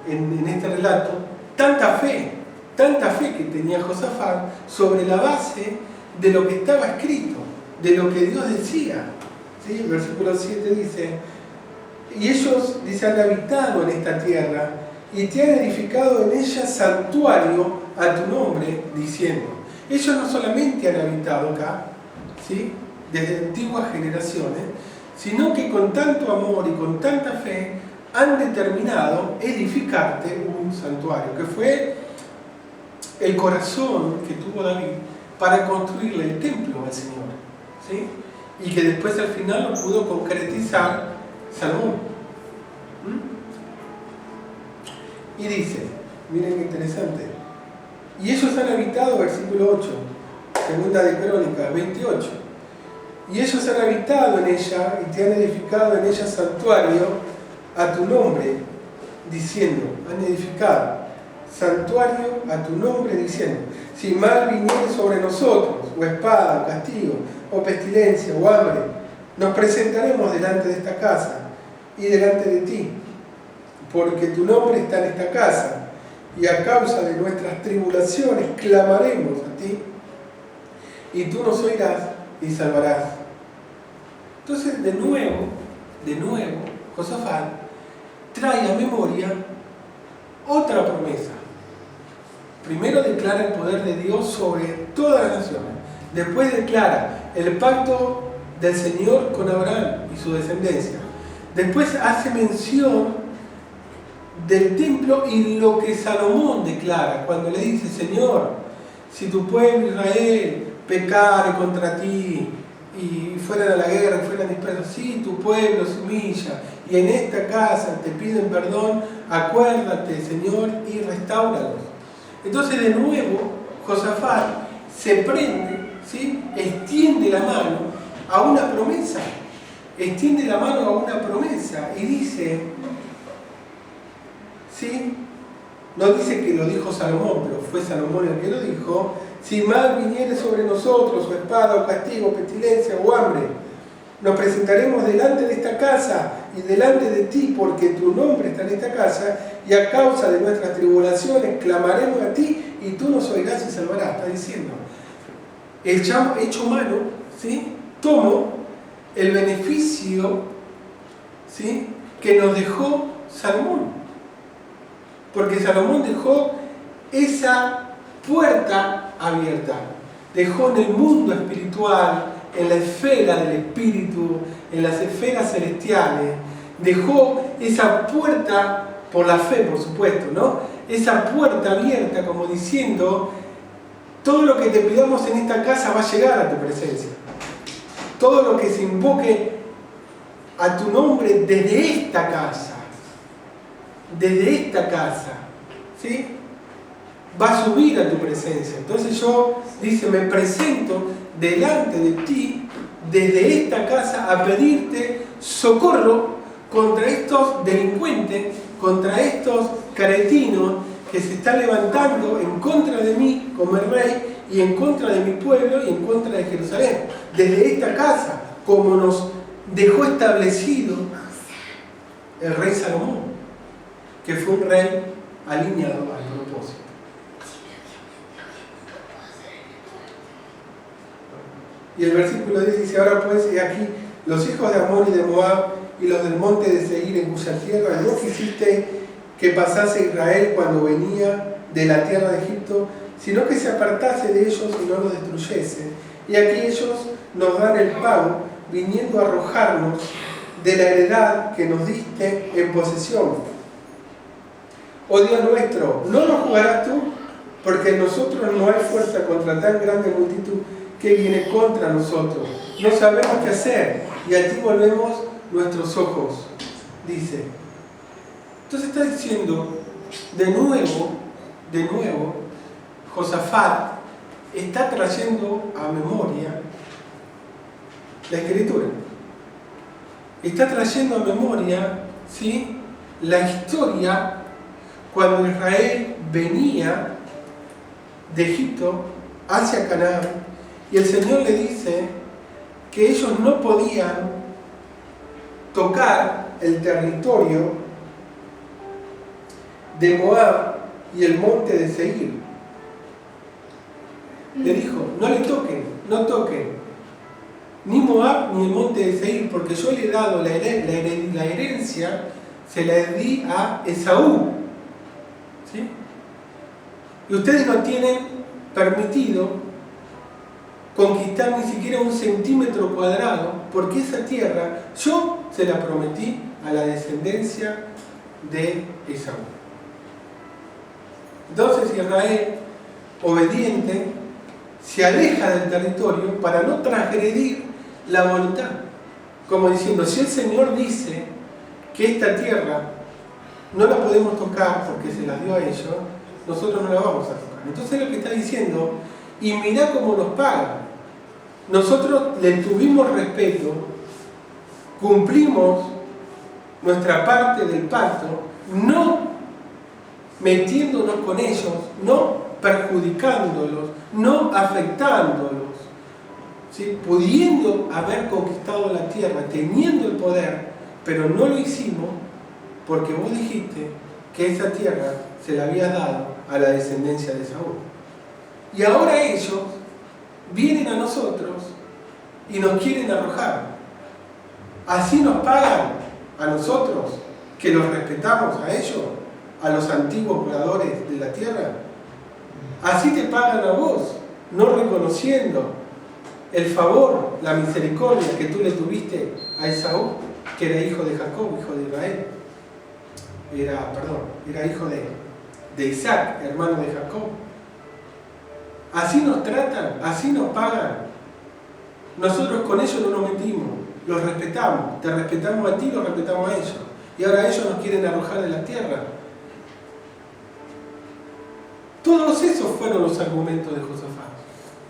en este relato tanta fe que tenía Josafat sobre la base de lo que estaba escrito, de lo que Dios decía. ¿Sí? El versículo 7 dice: y ellos, dice, han habitado en esta tierra y te han edificado en ella santuario a tu nombre, diciendo. Ellos no solamente han habitado acá, ¿sí?, desde antiguas generaciones, sino que con tanto amor y con tanta fe han determinado edificarte un santuario, que fue el corazón que tuvo David para construirle el templo al Señor, ¿sí?, y que después al final lo pudo concretizar Salomón. Y dice, miren qué interesante, y ellos han habitado, versículo 8, segunda de Crónicas 28, y ellos han habitado en ella y te han edificado en ella santuario a tu nombre, diciendo, han edificado santuario a tu nombre, diciendo, si mal viniere sobre nosotros, o espada, o castigo, o pestilencia, o hambre, nos presentaremos delante de esta casa y delante de ti, porque tu nombre está en esta casa, y a causa de nuestras tribulaciones clamaremos a ti, y tú nos oirás y salvarás. Entonces, de nuevo, Josafat trae a memoria otra promesa. Primero declara el poder de Dios sobre todas las naciones. Después declara el pacto del Señor con Abraham y su descendencia. Después hace mención del templo y lo que Salomón declara cuando le dice: Señor, si tu pueblo Israel pecare contra ti y fueran a la guerra, fueran dispersos, si tu pueblo se humilla y en esta casa te piden perdón, acuérdate, Señor, y restáuralos. Entonces de nuevo Josafat se prende, ¿sí? Extiende la mano a una promesa, extiende la mano a una promesa y dice, ¿sí? No dice que lo dijo Salomón, pero fue Salomón el que lo dijo: si mal viniere sobre nosotros, o espada, o castigo, o pestilencia, o hambre, nos presentaremos delante de esta casa y delante de ti, porque tu nombre está en esta casa, y a causa de nuestras tribulaciones clamaremos a ti, y tú nos oirás y salvarás. Está diciendo, hecho mano, ¿sí? Tomo el beneficio, ¿sí?, que nos dejó Salomón. Porque Salomón dejó esa puerta abierta. Dejó en el mundo espiritual, en la esfera del espíritu, en las esferas celestiales, dejó esa puerta, por la fe por supuesto, ¿no? Esa puerta abierta, como diciendo, todo lo que te pidamos en esta casa va a llegar a tu presencia. Todo lo que se invoque a tu nombre desde esta casa, ¿sí?, va a subir a tu presencia. Entonces yo, dice, me presento delante de ti desde esta casa a pedirte socorro contra estos delincuentes, contra estos caretinos que se están levantando en contra de mí como el rey y en contra de mi pueblo y en contra de Jerusalén. Desde esta casa, como nos dejó establecido el rey Salomón, que fue un rey alineado al propósito. Y el versículo 10 dice: ahora pues, he aquí, los hijos de Amón y de Moab y los del monte de Seir, en cuya tierra no quisiste que pasase Israel cuando venía de la tierra de Egipto, sino que se apartase de ellos y no los destruyese. Y aquí ellos nos dan el pago, viniendo a arrojarnos de la heredad que nos diste en posesión. Oh Dios nuestro, ¿no nos juzgarás tú? Porque en nosotros no hay fuerza contra tan grande multitud que viene contra nosotros. No sabemos qué hacer, y a ti volvemos nuestros ojos, dice. Entonces está diciendo, de nuevo, Josafat está trayendo a memoria la Escritura. Está trayendo a memoria, ¿sí?, la historia cuando Israel venía de Egipto hacia Canaán, y el Señor le dice que ellos no podían tocar el territorio de Moab y el monte de Seir. Le dijo, no le toquen, no toquen ni Moab ni el monte de Seir, porque yo le he dado la herencia, se la di a Esaú, ¿sí? Y ustedes no tienen permitido conquistar ni siquiera 1 centímetro cuadrado, porque esa tierra yo se la prometí a la descendencia de Esaú. Entonces Israel, obediente, se aleja del territorio para no transgredir la voluntad, como diciendo, si el Señor dice que esta tierra no la podemos tocar porque se la dio a ellos, nosotros no la vamos a tocar. Entonces lo que está diciendo, y mirá cómo nos paga. Nosotros le tuvimos respeto, cumplimos nuestra parte del pacto, no metiéndonos con ellos, no perjudicándolos, no afectándolos, ¿sí?, pudiendo haber conquistado la tierra, teniendo el poder, pero no lo hicimos porque vos dijiste que esa tierra se la había dado a la descendencia de Saúl. Y ahora ellos vienen a nosotros y nos quieren arrojar. Así nos pagan a nosotros, que los respetamos a ellos, a los antiguos moradores de la tierra. Así te pagan a vos, no reconociendo el favor, la misericordia que tú le tuviste a Esaú, que era hijo de Jacob, hijo de Israel. Era hijo de Isaac, hermano de Jacob. Así nos tratan, así nos pagan. Nosotros con ellos no nos metimos, los respetamos, te respetamos a ti, los respetamos a ellos. Y ahora ellos nos quieren arrojar de la tierra. Todos esos fueron los argumentos de Josafat.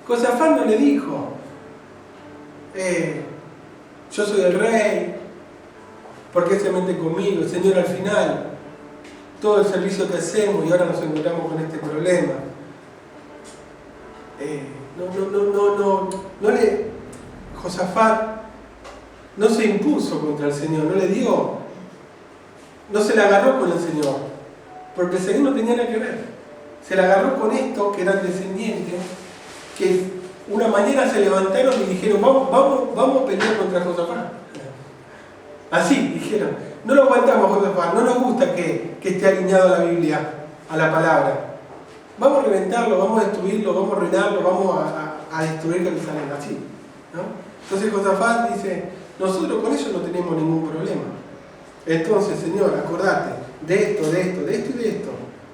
Josafat no le dijo, yo soy el rey, ¿por qué se mete conmigo? El Señor, al final, todo el servicio que hacemos y ahora nos encontramos con este problema. Josafat no se impuso contra el Señor, no se la agarró con el Señor, porque el Señor no tenía nada que ver. Se la agarró con estos que eran descendientes, que una mañana se levantaron y dijeron, vamos a pelear contra Josafat. Así dijeron, no lo aguantamos Josafat, no nos gusta que esté alineado a la Biblia, a la palabra. Vamos a reventarlo, vamos a destruirlo, vamos a arruinarlo, vamos a destruir Jerusalén, así, ¿no? Entonces Josafat dice, nosotros con eso no tenemos ningún problema. Entonces, Señor, acordate de esto y de esto,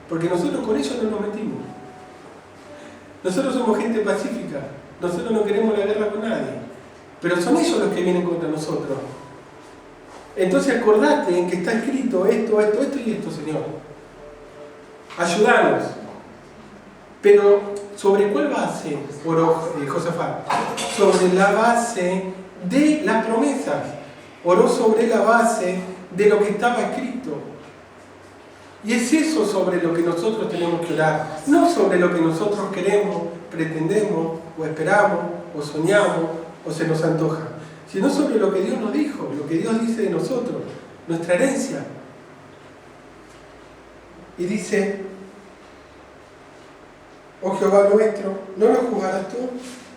porque nosotros con ellos no nos metimos. Nosotros somos gente pacífica, nosotros no queremos la guerra con nadie, pero son ellos los que vienen contra nosotros. Entonces acordate en que está escrito esto y esto, Señor. Ayúdanos. Pero ¿sobre cuál base oró Josafat? Sobre la base de las promesas. Oró sobre la base de lo que estaba escrito. Y es eso sobre lo que nosotros tenemos que orar, no sobre lo que nosotros queremos, pretendemos, o esperamos, o soñamos, o se nos antoja, sino sobre lo que Dios nos dijo, lo que Dios dice de nosotros, nuestra herencia. Y dice, oh Jehová nuestro, ¿no nos juzgarás tú?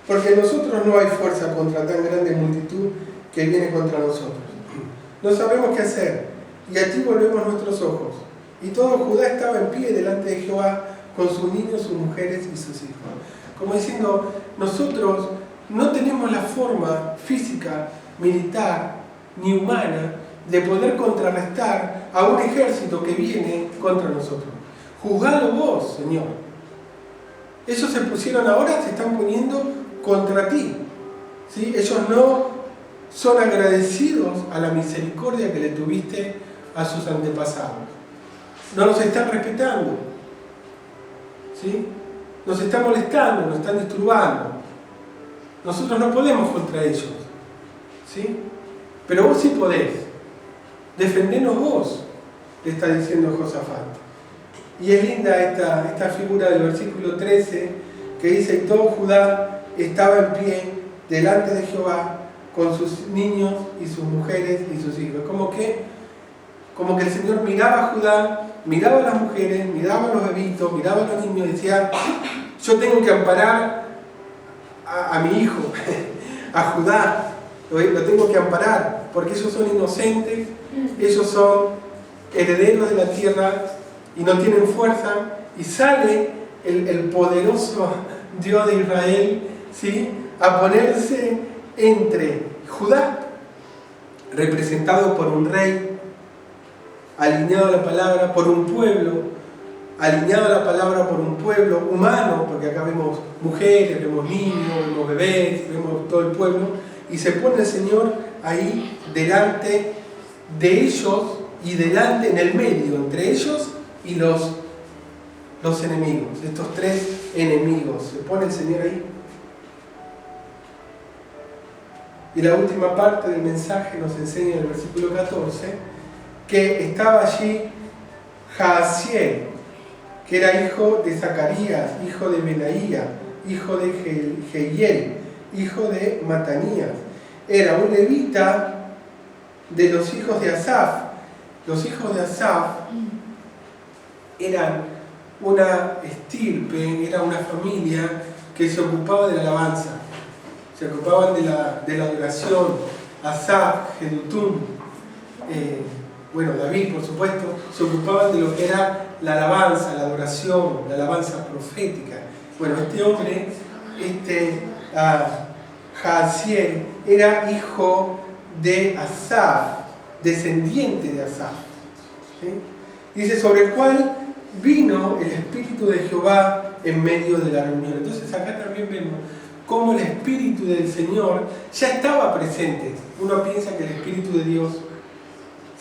Porque en nosotros no hay fuerza contra tan grande multitud que viene contra nosotros. No sabemos qué hacer, y a ti volvemos nuestros ojos. Y todo Judá estaba en pie delante de Jehová, con sus niños, sus mujeres y sus hijos. Como diciendo, nosotros no tenemos la forma física, militar, ni humana, de poder contrarrestar a un ejército que viene contra nosotros. Juzgalo vos, Señor. Ellos se pusieron ahora, se están poniendo contra ti. ¿Sí? Ellos no son agradecidos a la misericordia que le tuviste a sus antepasados. No los están respetando, ¿sí? Nos están molestando, nos están disturbando. Nosotros no podemos contra ellos, ¿sí? Pero vos sí podés. Defendenos vos, le está diciendo Josafat. Y es linda esta figura del versículo 13 que dice, y todo Judá estaba en pie delante de Jehová con sus niños y sus mujeres y sus hijos. Como que el Señor miraba a Judá, miraba a las mujeres, miraba a los bebitos, miraba a los niños y decía, yo tengo que amparar a mi hijo, a Judá, lo tengo que amparar, porque ellos son inocentes, ellos son herederos de la tierra y no tienen fuerza, y sale el poderoso Dios de Israel, ¿sí?, a ponerse entre Judá, representado por un rey, alineado a la palabra, por un pueblo, alineado a la palabra por un pueblo humano, porque acá vemos mujeres, vemos niños, vemos bebés, vemos todo el pueblo, y se pone el Señor ahí delante de ellos y delante, en el medio, entre ellos y los enemigos, estos tres enemigos. Se pone el Señor ahí. Y la última parte del mensaje nos enseña en el versículo 14 que estaba allí Jaasiel, que era hijo de Zacarías, hijo de Benaía, hijo de Jehiel, hijo de Matanías. Era un levita de los hijos de Asaf. Los hijos de Asaf eran una estirpe, era una familia que se ocupaba de la alabanza, se ocupaban de la adoración. Asaf, Jedutum, David, por supuesto, se ocupaban de lo que era la alabanza, la adoración, la alabanza profética. Bueno, este hombre, Jaasiel, era hijo de Asaf, descendiente de Asaf. ¿Sí? Dice, sobre el cual vino el Espíritu de Jehová en medio de la reunión. Entonces acá también vemos cómo el Espíritu del Señor ya estaba presente. Uno piensa que el Espíritu de Dios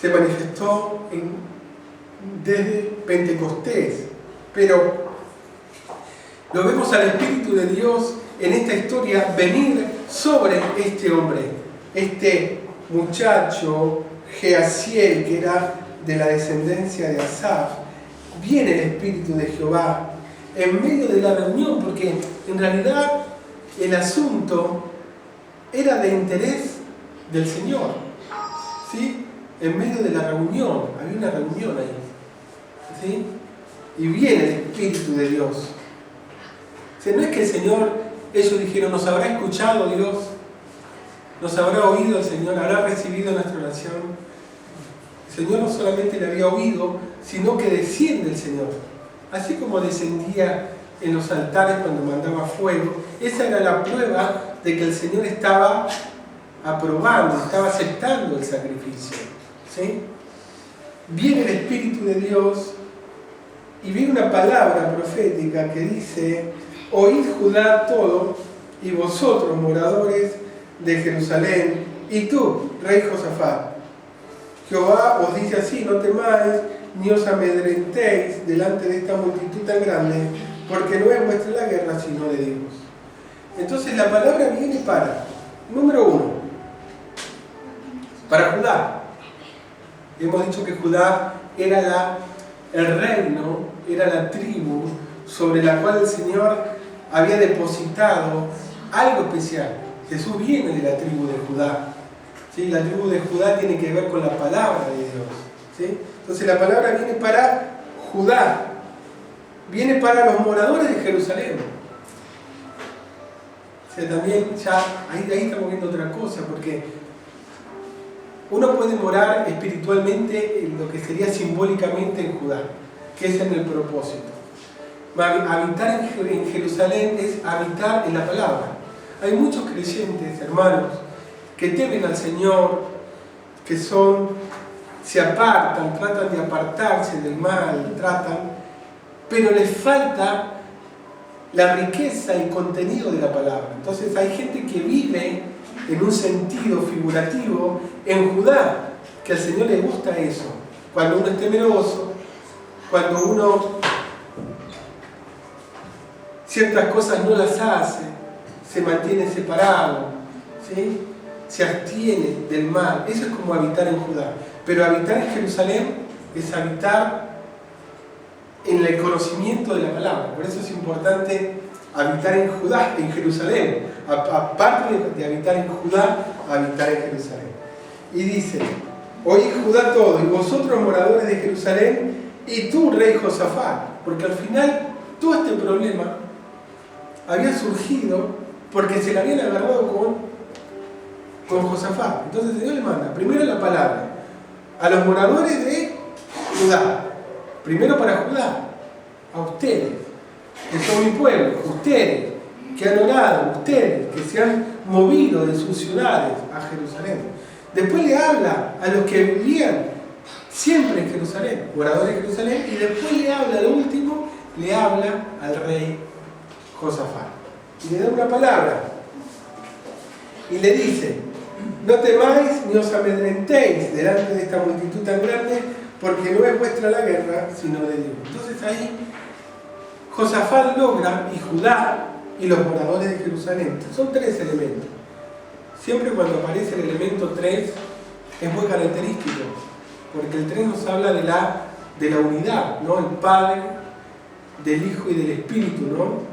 se manifestó desde Pentecostés, pero lo vemos al Espíritu de Dios en esta historia venir sobre este hombre, este muchacho Jaasiel, que era de la descendencia de Asaf. Viene el Espíritu de Jehová en medio de la reunión, porque en realidad el asunto era de interés del Señor, ¿sí? En medio de la reunión, había una reunión ahí, ¿sí? Y viene el Espíritu de Dios. O sea, no es que el Señor, ellos dijeron, ¿nos habrá escuchado Dios? ¿Nos habrá oído el Señor? ¿Habrá recibido nuestra oración? El Señor no solamente le había oído, sino que desciende el Señor. Así como descendía en los altares cuando mandaba fuego, esa era la prueba de que el Señor estaba aprobando, estaba aceptando el sacrificio. ¿Sí? Viene el Espíritu de Dios y viene una palabra profética que dice: oíd Judá todo, y vosotros moradores de Jerusalén, y tú, rey Josafat. Jehová os dice así: no temáis ni os amedrentéis delante de esta multitud tan grande, porque no es vuestra la guerra, sino de Dios. Entonces la palabra viene para, número uno, para Judá. Hemos dicho que Judá era el reino, era la tribu sobre la cual el Señor había depositado algo especial. Jesús viene de la tribu de Judá. ¿Sí? La tribu de Judá tiene que ver con la palabra de Dios. ¿Sí? Entonces la palabra viene para Judá, viene para los moradores de Jerusalén. O sea, también ya ahí estamos viendo otra cosa, porque uno puede morar espiritualmente en lo que sería simbólicamente en Judá, que es en el propósito. Habitar en Jerusalén es habitar en la palabra. Hay muchos creyentes, hermanos, que temen al Señor, que se apartan, tratan de apartarse del mal, pero les falta la riqueza y contenido de la palabra. Entonces hay gente que vive en un sentido figurativo en Judá, que al Señor le gusta eso. Cuando uno es temeroso, cuando uno ciertas cosas no las hace, se mantiene separado, ¿sí? Se abstiene del mal. Eso es como habitar en Judá. Pero habitar en Jerusalén es habitar en el conocimiento de la palabra. Por eso es importante habitar en Judá, en Jerusalén. Aparte de habitar en Judá, habitar en Jerusalén. Y dice: oí Judá todo, y vosotros moradores de Jerusalén, y tú, rey Josafat. Porque al final todo este problema había surgido porque se le habían agarrado con Josafat. Entonces Dios le manda primero la palabra a los moradores de Judá, primero para Judá, a ustedes, que son mi pueblo, ustedes que han orado, ustedes que se han movido de sus ciudades a Jerusalén. Después le habla a los que vivían siempre en Jerusalén, moradores de Jerusalén, y después le habla, al último, le habla al rey Josafat. Y le da una palabra. Y le dice: no temáis ni os amedrentéis delante de esta multitud tan grande, porque no es vuestra la guerra, sino de Dios. Entonces ahí Josafat logra, y Judá y los moradores de Jerusalén, son tres elementos. Siempre cuando aparece el elemento 3 es muy característico, porque el 3 nos habla de la unidad, ¿no? El Padre, del Hijo y del Espíritu, ¿no?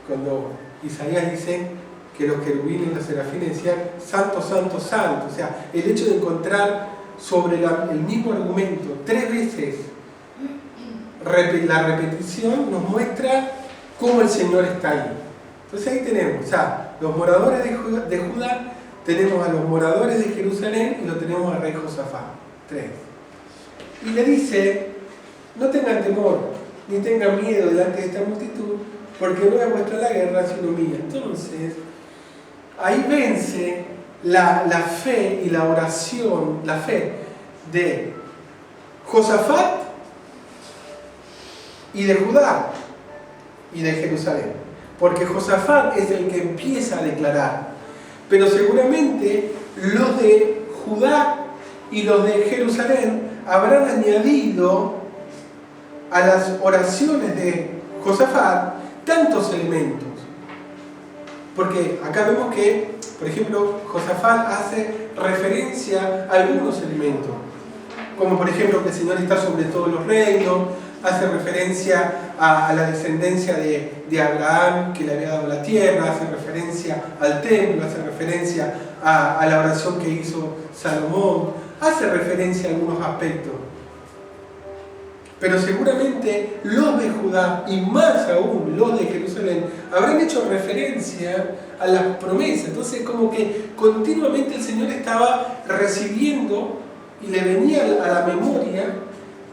Cuando Isaías dice que los querubines y los serafines decían: santo, santo, santo. O sea, el hecho de encontrar sobre el mismo argumento 3 veces la repetición nos muestra cómo el Señor está ahí. Entonces ahí tenemos, o sea, los moradores de Judá, tenemos a los moradores de Jerusalén y lo tenemos al rey Josafat. 3. Y le dice no tengan temor, ni tengan miedo delante de esta multitud, porque no es vuestra la guerra, sino mía. Entonces, ahí vence la fe y la oración, la fe de Josafat y de Judá y de Jerusalén. Porque Josafat es el que empieza a declarar, pero seguramente los de Judá y los de Jerusalén habrán añadido a las oraciones de Josafat tantos elementos. Porque acá vemos que, por ejemplo, Josafat hace referencia a algunos elementos, como por ejemplo que el Señor está sobre todos los reinos, hace referencia a la descendencia de Abraham que le había dado la tierra, hace referencia al templo, hace referencia a la oración que hizo Salomón, hace referencia a algunos aspectos. Pero seguramente los de Judá y más aún los de Jerusalén habrán hecho referencia a las promesas. Entonces como que continuamente el Señor estaba recibiendo y le venía a la memoria,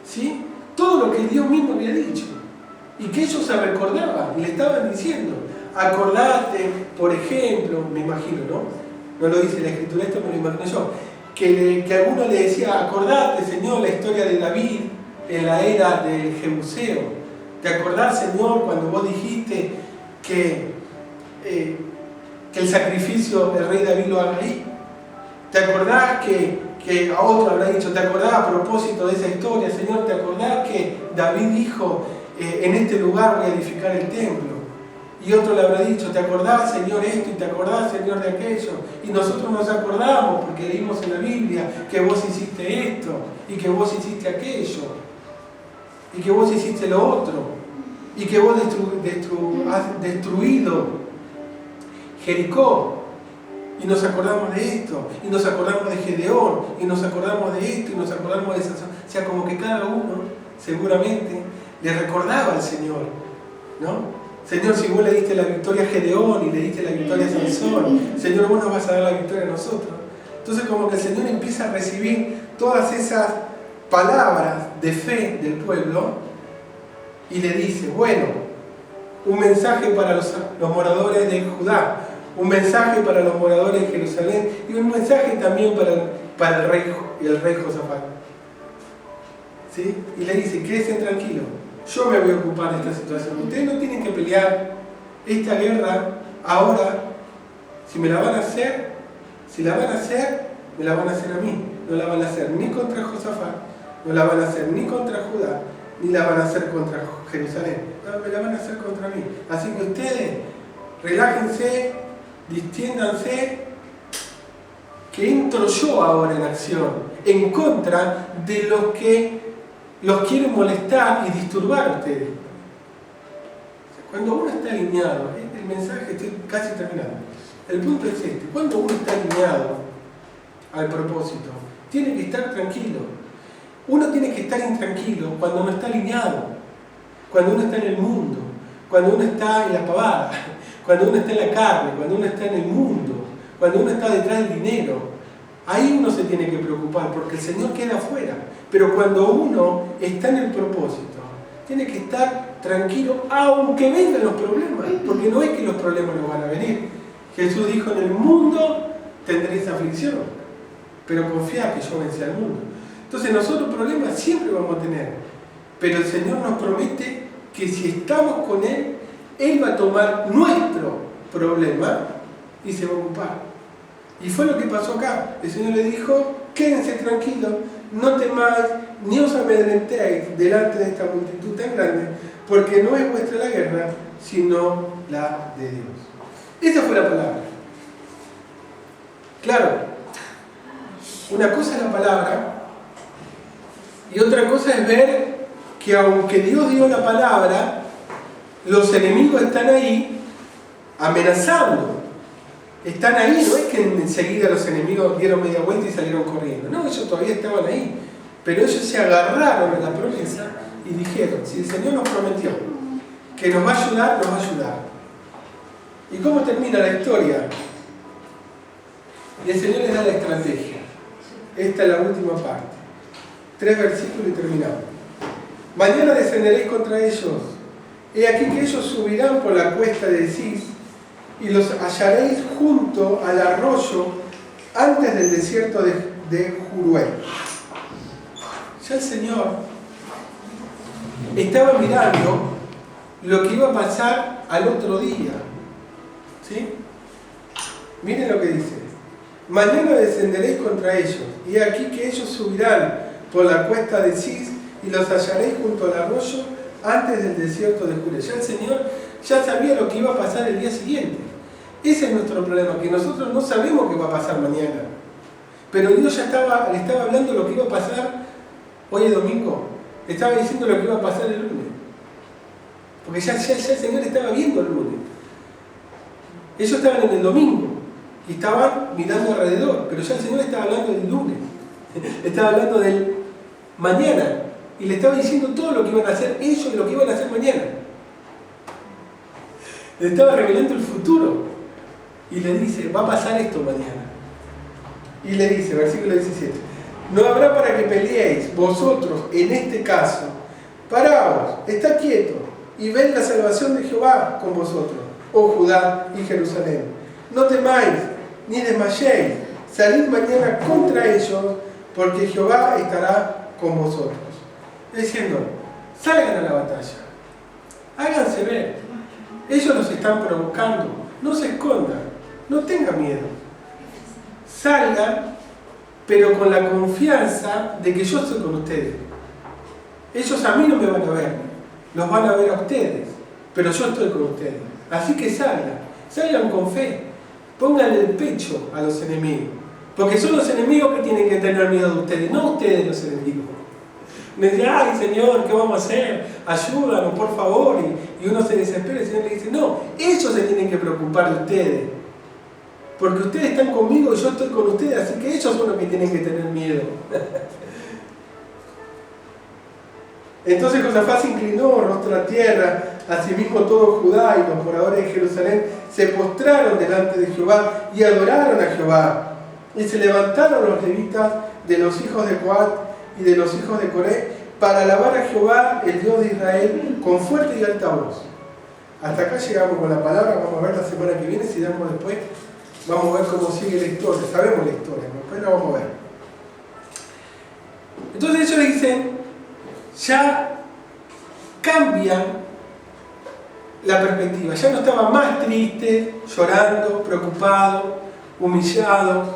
¿sí?, todo lo que Dios mismo había dicho. Y que ellos se recordaban y le estaban diciendo, acordate, por ejemplo, me imagino, ¿no? No lo dice la Escritura, esto me lo imagino yo, que alguno le decía, acordate, Señor, la historia de David en la era del Jebuseo. ¿Te acordás, Señor, cuando vos dijiste que el sacrificio del rey David lo haga ahí? ¿Te acordás que a otro habrá dicho, te acordás a propósito de esa historia, Señor, te acordás que David dijo, en este lugar voy a edificar el templo? Y otro le habrá dicho, te acordás, Señor, esto, y te acordás, Señor, de aquello. Y nosotros nos acordamos porque leímos en la Biblia que vos hiciste esto, y que vos hiciste aquello, y que vos hiciste lo otro, y que vos has destruido Jericó. Y nos acordamos de esto, y nos acordamos de Gedeón, y nos acordamos de esto, y nos acordamos de eso. O sea, como que cada uno seguramente le recordaba al Señor, ¿no? Señor, si vos le diste la victoria a Gedeón y le diste la victoria a Sansón, Señor, vos nos vas a dar la victoria a nosotros. Entonces como que el Señor empieza a recibir todas esas palabras de fe del pueblo y le dice, bueno, un mensaje para los moradores de Judá, un mensaje para los moradores de Jerusalén y un mensaje también para el rey Josafat. ¿Sí? Y le dice, quédense tranquilos, yo me voy a ocupar de esta situación. Ustedes no tienen que pelear esta guerra ahora. Si me la van a hacer, me la van a hacer a mí. No la van a hacer ni contra Josafat, no la van a hacer ni contra Judá, ni la van a hacer contra Jerusalén. No, me la van a hacer contra mí. Así que ustedes, relájense, distiéndanse, que entro yo ahora en acción, en contra de los que los quieren molestar y disturbar a ustedes. Cuando uno está alineado, el mensaje, estoy casi terminando, el punto es este, cuando uno está alineado al propósito, tiene que estar tranquilo. Uno tiene que estar intranquilo cuando uno está alineado, cuando uno está en el mundo, cuando uno está en la pavada, cuando uno está en la carne, cuando uno está en el mundo, cuando uno está detrás del dinero. Ahí uno se tiene que preocupar porque el Señor queda afuera. Pero cuando uno está en el propósito, tiene que estar tranquilo aunque vengan los problemas, porque no es que los problemas no van a venir. Jesús dijo, en el mundo tendréis aflicción, pero confiad que yo vencí al mundo. Entonces nosotros problemas siempre vamos a tener, pero el Señor nos promete que si estamos con Él, Él va a tomar nuestro problema y se va a ocupar. Y fue lo que pasó acá. El Señor le dijo, quédense tranquilos, no temáis, ni os amedrentéis delante de esta multitud tan grande, porque no es vuestra la guerra, sino la de Dios. Esa fue la palabra. Claro, una cosa es la palabra, y otra cosa es ver que aunque Dios dio la palabra, los enemigos están ahí amenazando. Están ahí, no es que enseguida los enemigos dieron media vuelta y salieron corriendo. No, ellos todavía estaban ahí. Pero ellos se agarraron a la promesa y dijeron, si el Señor nos prometió que nos va a ayudar, nos va a ayudar. ¿Y cómo termina la historia? Y el Señor les da la estrategia. Esta es la última parte. 3 versículos y terminamos. Mañana descenderéis contra ellos. He aquí que ellos subirán por la cuesta de Cis y los hallaréis junto al arroyo antes del desierto de Juruel. Ya el Señor estaba mirando lo que iba a pasar al otro día. ¿Sí? Miren lo que dice. Mañana descenderéis contra ellos, y aquí que ellos subirán por la cuesta de Cis y los hallaréis junto al arroyo antes del desierto de Juruel. Ya el Señor ya sabía lo que iba a pasar el día siguiente. Ese es nuestro problema, que nosotros no sabemos qué va a pasar mañana. Pero Dios ya le estaba hablando de lo que iba a pasar hoy es domingo. Le estaba diciendo lo que iba a pasar el lunes. Porque ya el Señor estaba viendo el lunes. Ellos estaban en el domingo y estaban mirando alrededor, pero ya el Señor estaba hablando del lunes. Estaba hablando del mañana. Y le estaba diciendo todo lo que iban a hacer ellos y lo que iban a hacer mañana. Le estaba revelando el futuro. Y le dice, va a pasar esto mañana. Y le dice, versículo 17, no habrá para que peleéis vosotros en este caso. Paraos, estad quietos y ved la salvación de Jehová con vosotros, oh Judá y Jerusalén. No temáis ni desmayéis, salid mañana contra ellos, porque Jehová estará con vosotros. Diciendo, salgan a la batalla, háganse ver. Ellos los están provocando, no se escondan, no tengan miedo. Salgan, pero con la confianza de que yo estoy con ustedes. Ellos a mí no me van a ver, los van a ver a ustedes, pero yo estoy con ustedes. Así que salgan con fe, pónganle el pecho a los enemigos, porque son los enemigos que tienen que tener miedo de ustedes, no ustedes los enemigos. Me dice, ay Señor, ¿qué vamos a hacer? Ayúdanos, por favor. Y uno se desespera y el Señor le dice, no, ellos se tienen que preocupar de ustedes. Porque ustedes están conmigo y yo estoy con ustedes, así que ellos son los que tienen que tener miedo. Entonces Josafat se inclinó, rostro a tierra, asimismo todo Judá y los moradores de Jerusalén se postraron delante de Jehová y adoraron a Jehová. Y se levantaron los levitas de los hijos de Coat y de los hijos de Coré para alabar a Jehová, el Dios de Israel, con fuerte y alta voz. Hasta acá llegamos con la palabra, vamos a ver la semana que viene, si damos después, vamos a ver cómo sigue la historia, sabemos la historia, después la vamos a ver. Entonces ellos dicen, ya cambian la perspectiva, ya no estaban más tristes, llorando, preocupados, humillados,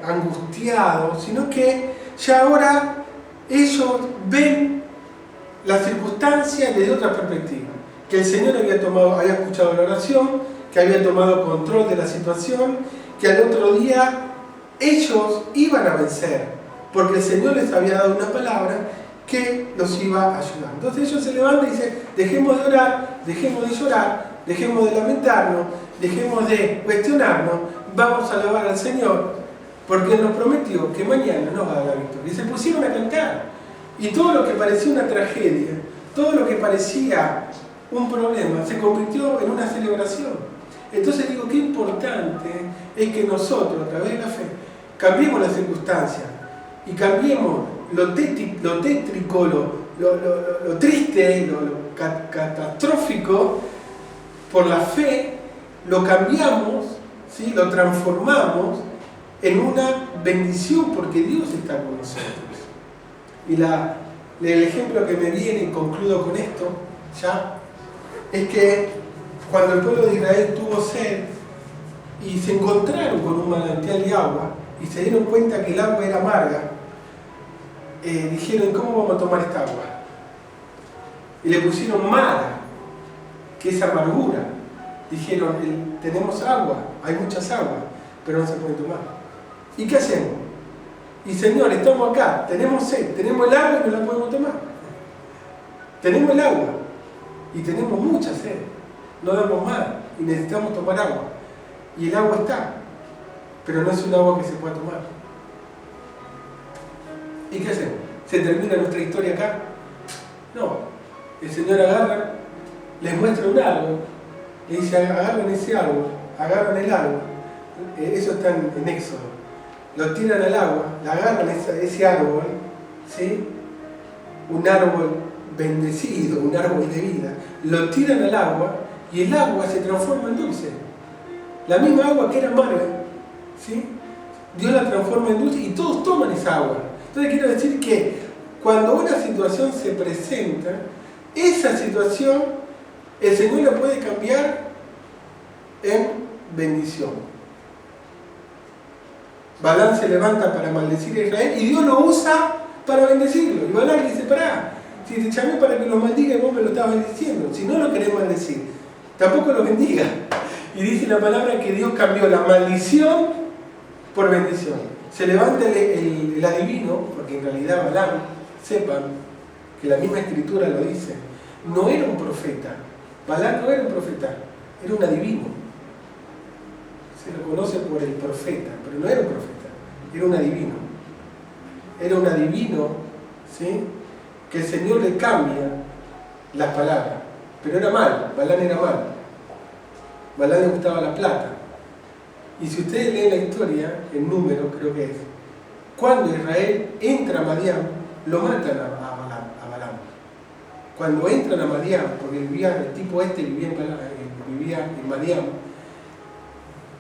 angustiados, sino que ya ahora ellos ven las circunstancias desde otra perspectiva, que el Señor había escuchado la oración, que había tomado control de la situación, que al otro día ellos iban a vencer, porque el Señor les había dado una palabra que los iba a ayudar. Entonces ellos se levantan y dicen, dejemos de orar, dejemos de llorar, dejemos de lamentarnos, dejemos de cuestionarnos, vamos a alabar al Señor, porque Él nos prometió que mañana nos va a dar la victoria. Y se pusieron a cantar. Y todo lo que parecía una tragedia, todo lo que parecía un problema, se convirtió en una celebración. Entonces digo, qué importante es que nosotros, a través de la fe, cambiemos las circunstancias y cambiemos lo tétrico, lo triste, lo catastrófico, por la fe, lo cambiamos, ¿sí? Lo transformamos en una bendición porque Dios está con nosotros. Y el ejemplo que me viene, y concluyo con esto, ya, es que cuando el pueblo de Israel tuvo sed y se encontraron con un manantial de agua y se dieron cuenta que el agua era amarga, dijeron, ¿cómo vamos a tomar esta agua? Y le pusieron mara, que es amargura. Dijeron, tenemos agua, hay muchas aguas, pero no se puede tomar. ¿Y qué hacemos? Y Señor, estamos acá, tenemos sed, tenemos el agua y no la podemos tomar. Tenemos el agua y tenemos mucha sed, no damos más y necesitamos tomar agua. Y el agua está, pero no es un agua que se pueda tomar. ¿Y qué hacemos? ¿Se termina nuestra historia acá? No. El Señor agarra, les muestra un árbol, le dice, agarran ese árbol, agarran el árbol, eso está en Éxodo, lo tiran al agua, le agarran ese árbol, ¿sí? un árbol bendecido, un árbol de vida, lo tiran al agua y el agua se transforma en dulce. La misma agua que era amarga, ¿sí? Dios la transforma en dulce y todos toman esa agua. Entonces quiero decir que cuando una situación se presenta, esa situación el Señor la puede cambiar en bendición. Balán se levanta para maldecir a Israel y Dios lo usa para bendecirlo. Y Balán dice, pará, si te llamé para que lo maldiga y vos me lo estabas bendiciendo, si no lo querés maldecir, tampoco lo bendiga. Y dice la palabra que Dios cambió la maldición por bendición. Se levanta el adivino, porque en realidad Balán, sepan que la misma escritura lo dice, no era un profeta. Balán no era un profeta, era un adivino. Se lo conoce por el profeta, pero no era un profeta, era un adivino. Era un adivino, ¿sí? Que el Señor le cambia las palabras, pero era mal, Balán era mal. Balán le gustaba la plata. Y si ustedes leen la historia, en Números creo que es, cuando Israel entra a Madián, lo matan a Balán. Cuando entran a Madián, porque el tipo vivía en Madián,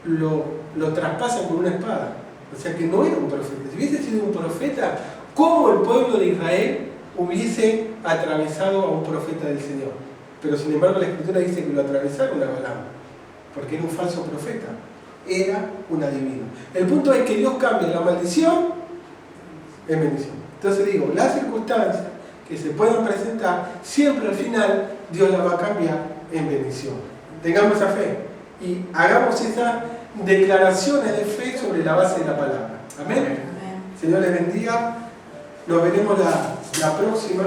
lo traspasan con una espada. O sea que no era un profeta. Si hubiese sido un profeta, ¿cómo el pueblo de Israel hubiese atravesado a un profeta del Señor? Pero sin embargo la Escritura dice que lo atravesaron a Balaam, porque era un falso profeta, era un adivino. El punto es que Dios cambia la maldición en bendición. Entonces digo, las circunstancias que se puedan presentar, siempre al final Dios las va a cambiar en bendición. Tengamos esa fe y hagamos esas declaraciones de fe sobre la base de la palabra. Amén. Amén. Señor les bendiga. Nos veremos la próxima.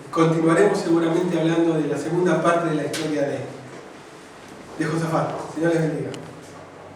Continuaremos seguramente hablando de la segunda parte de la historia de Josafat. Señor les bendiga.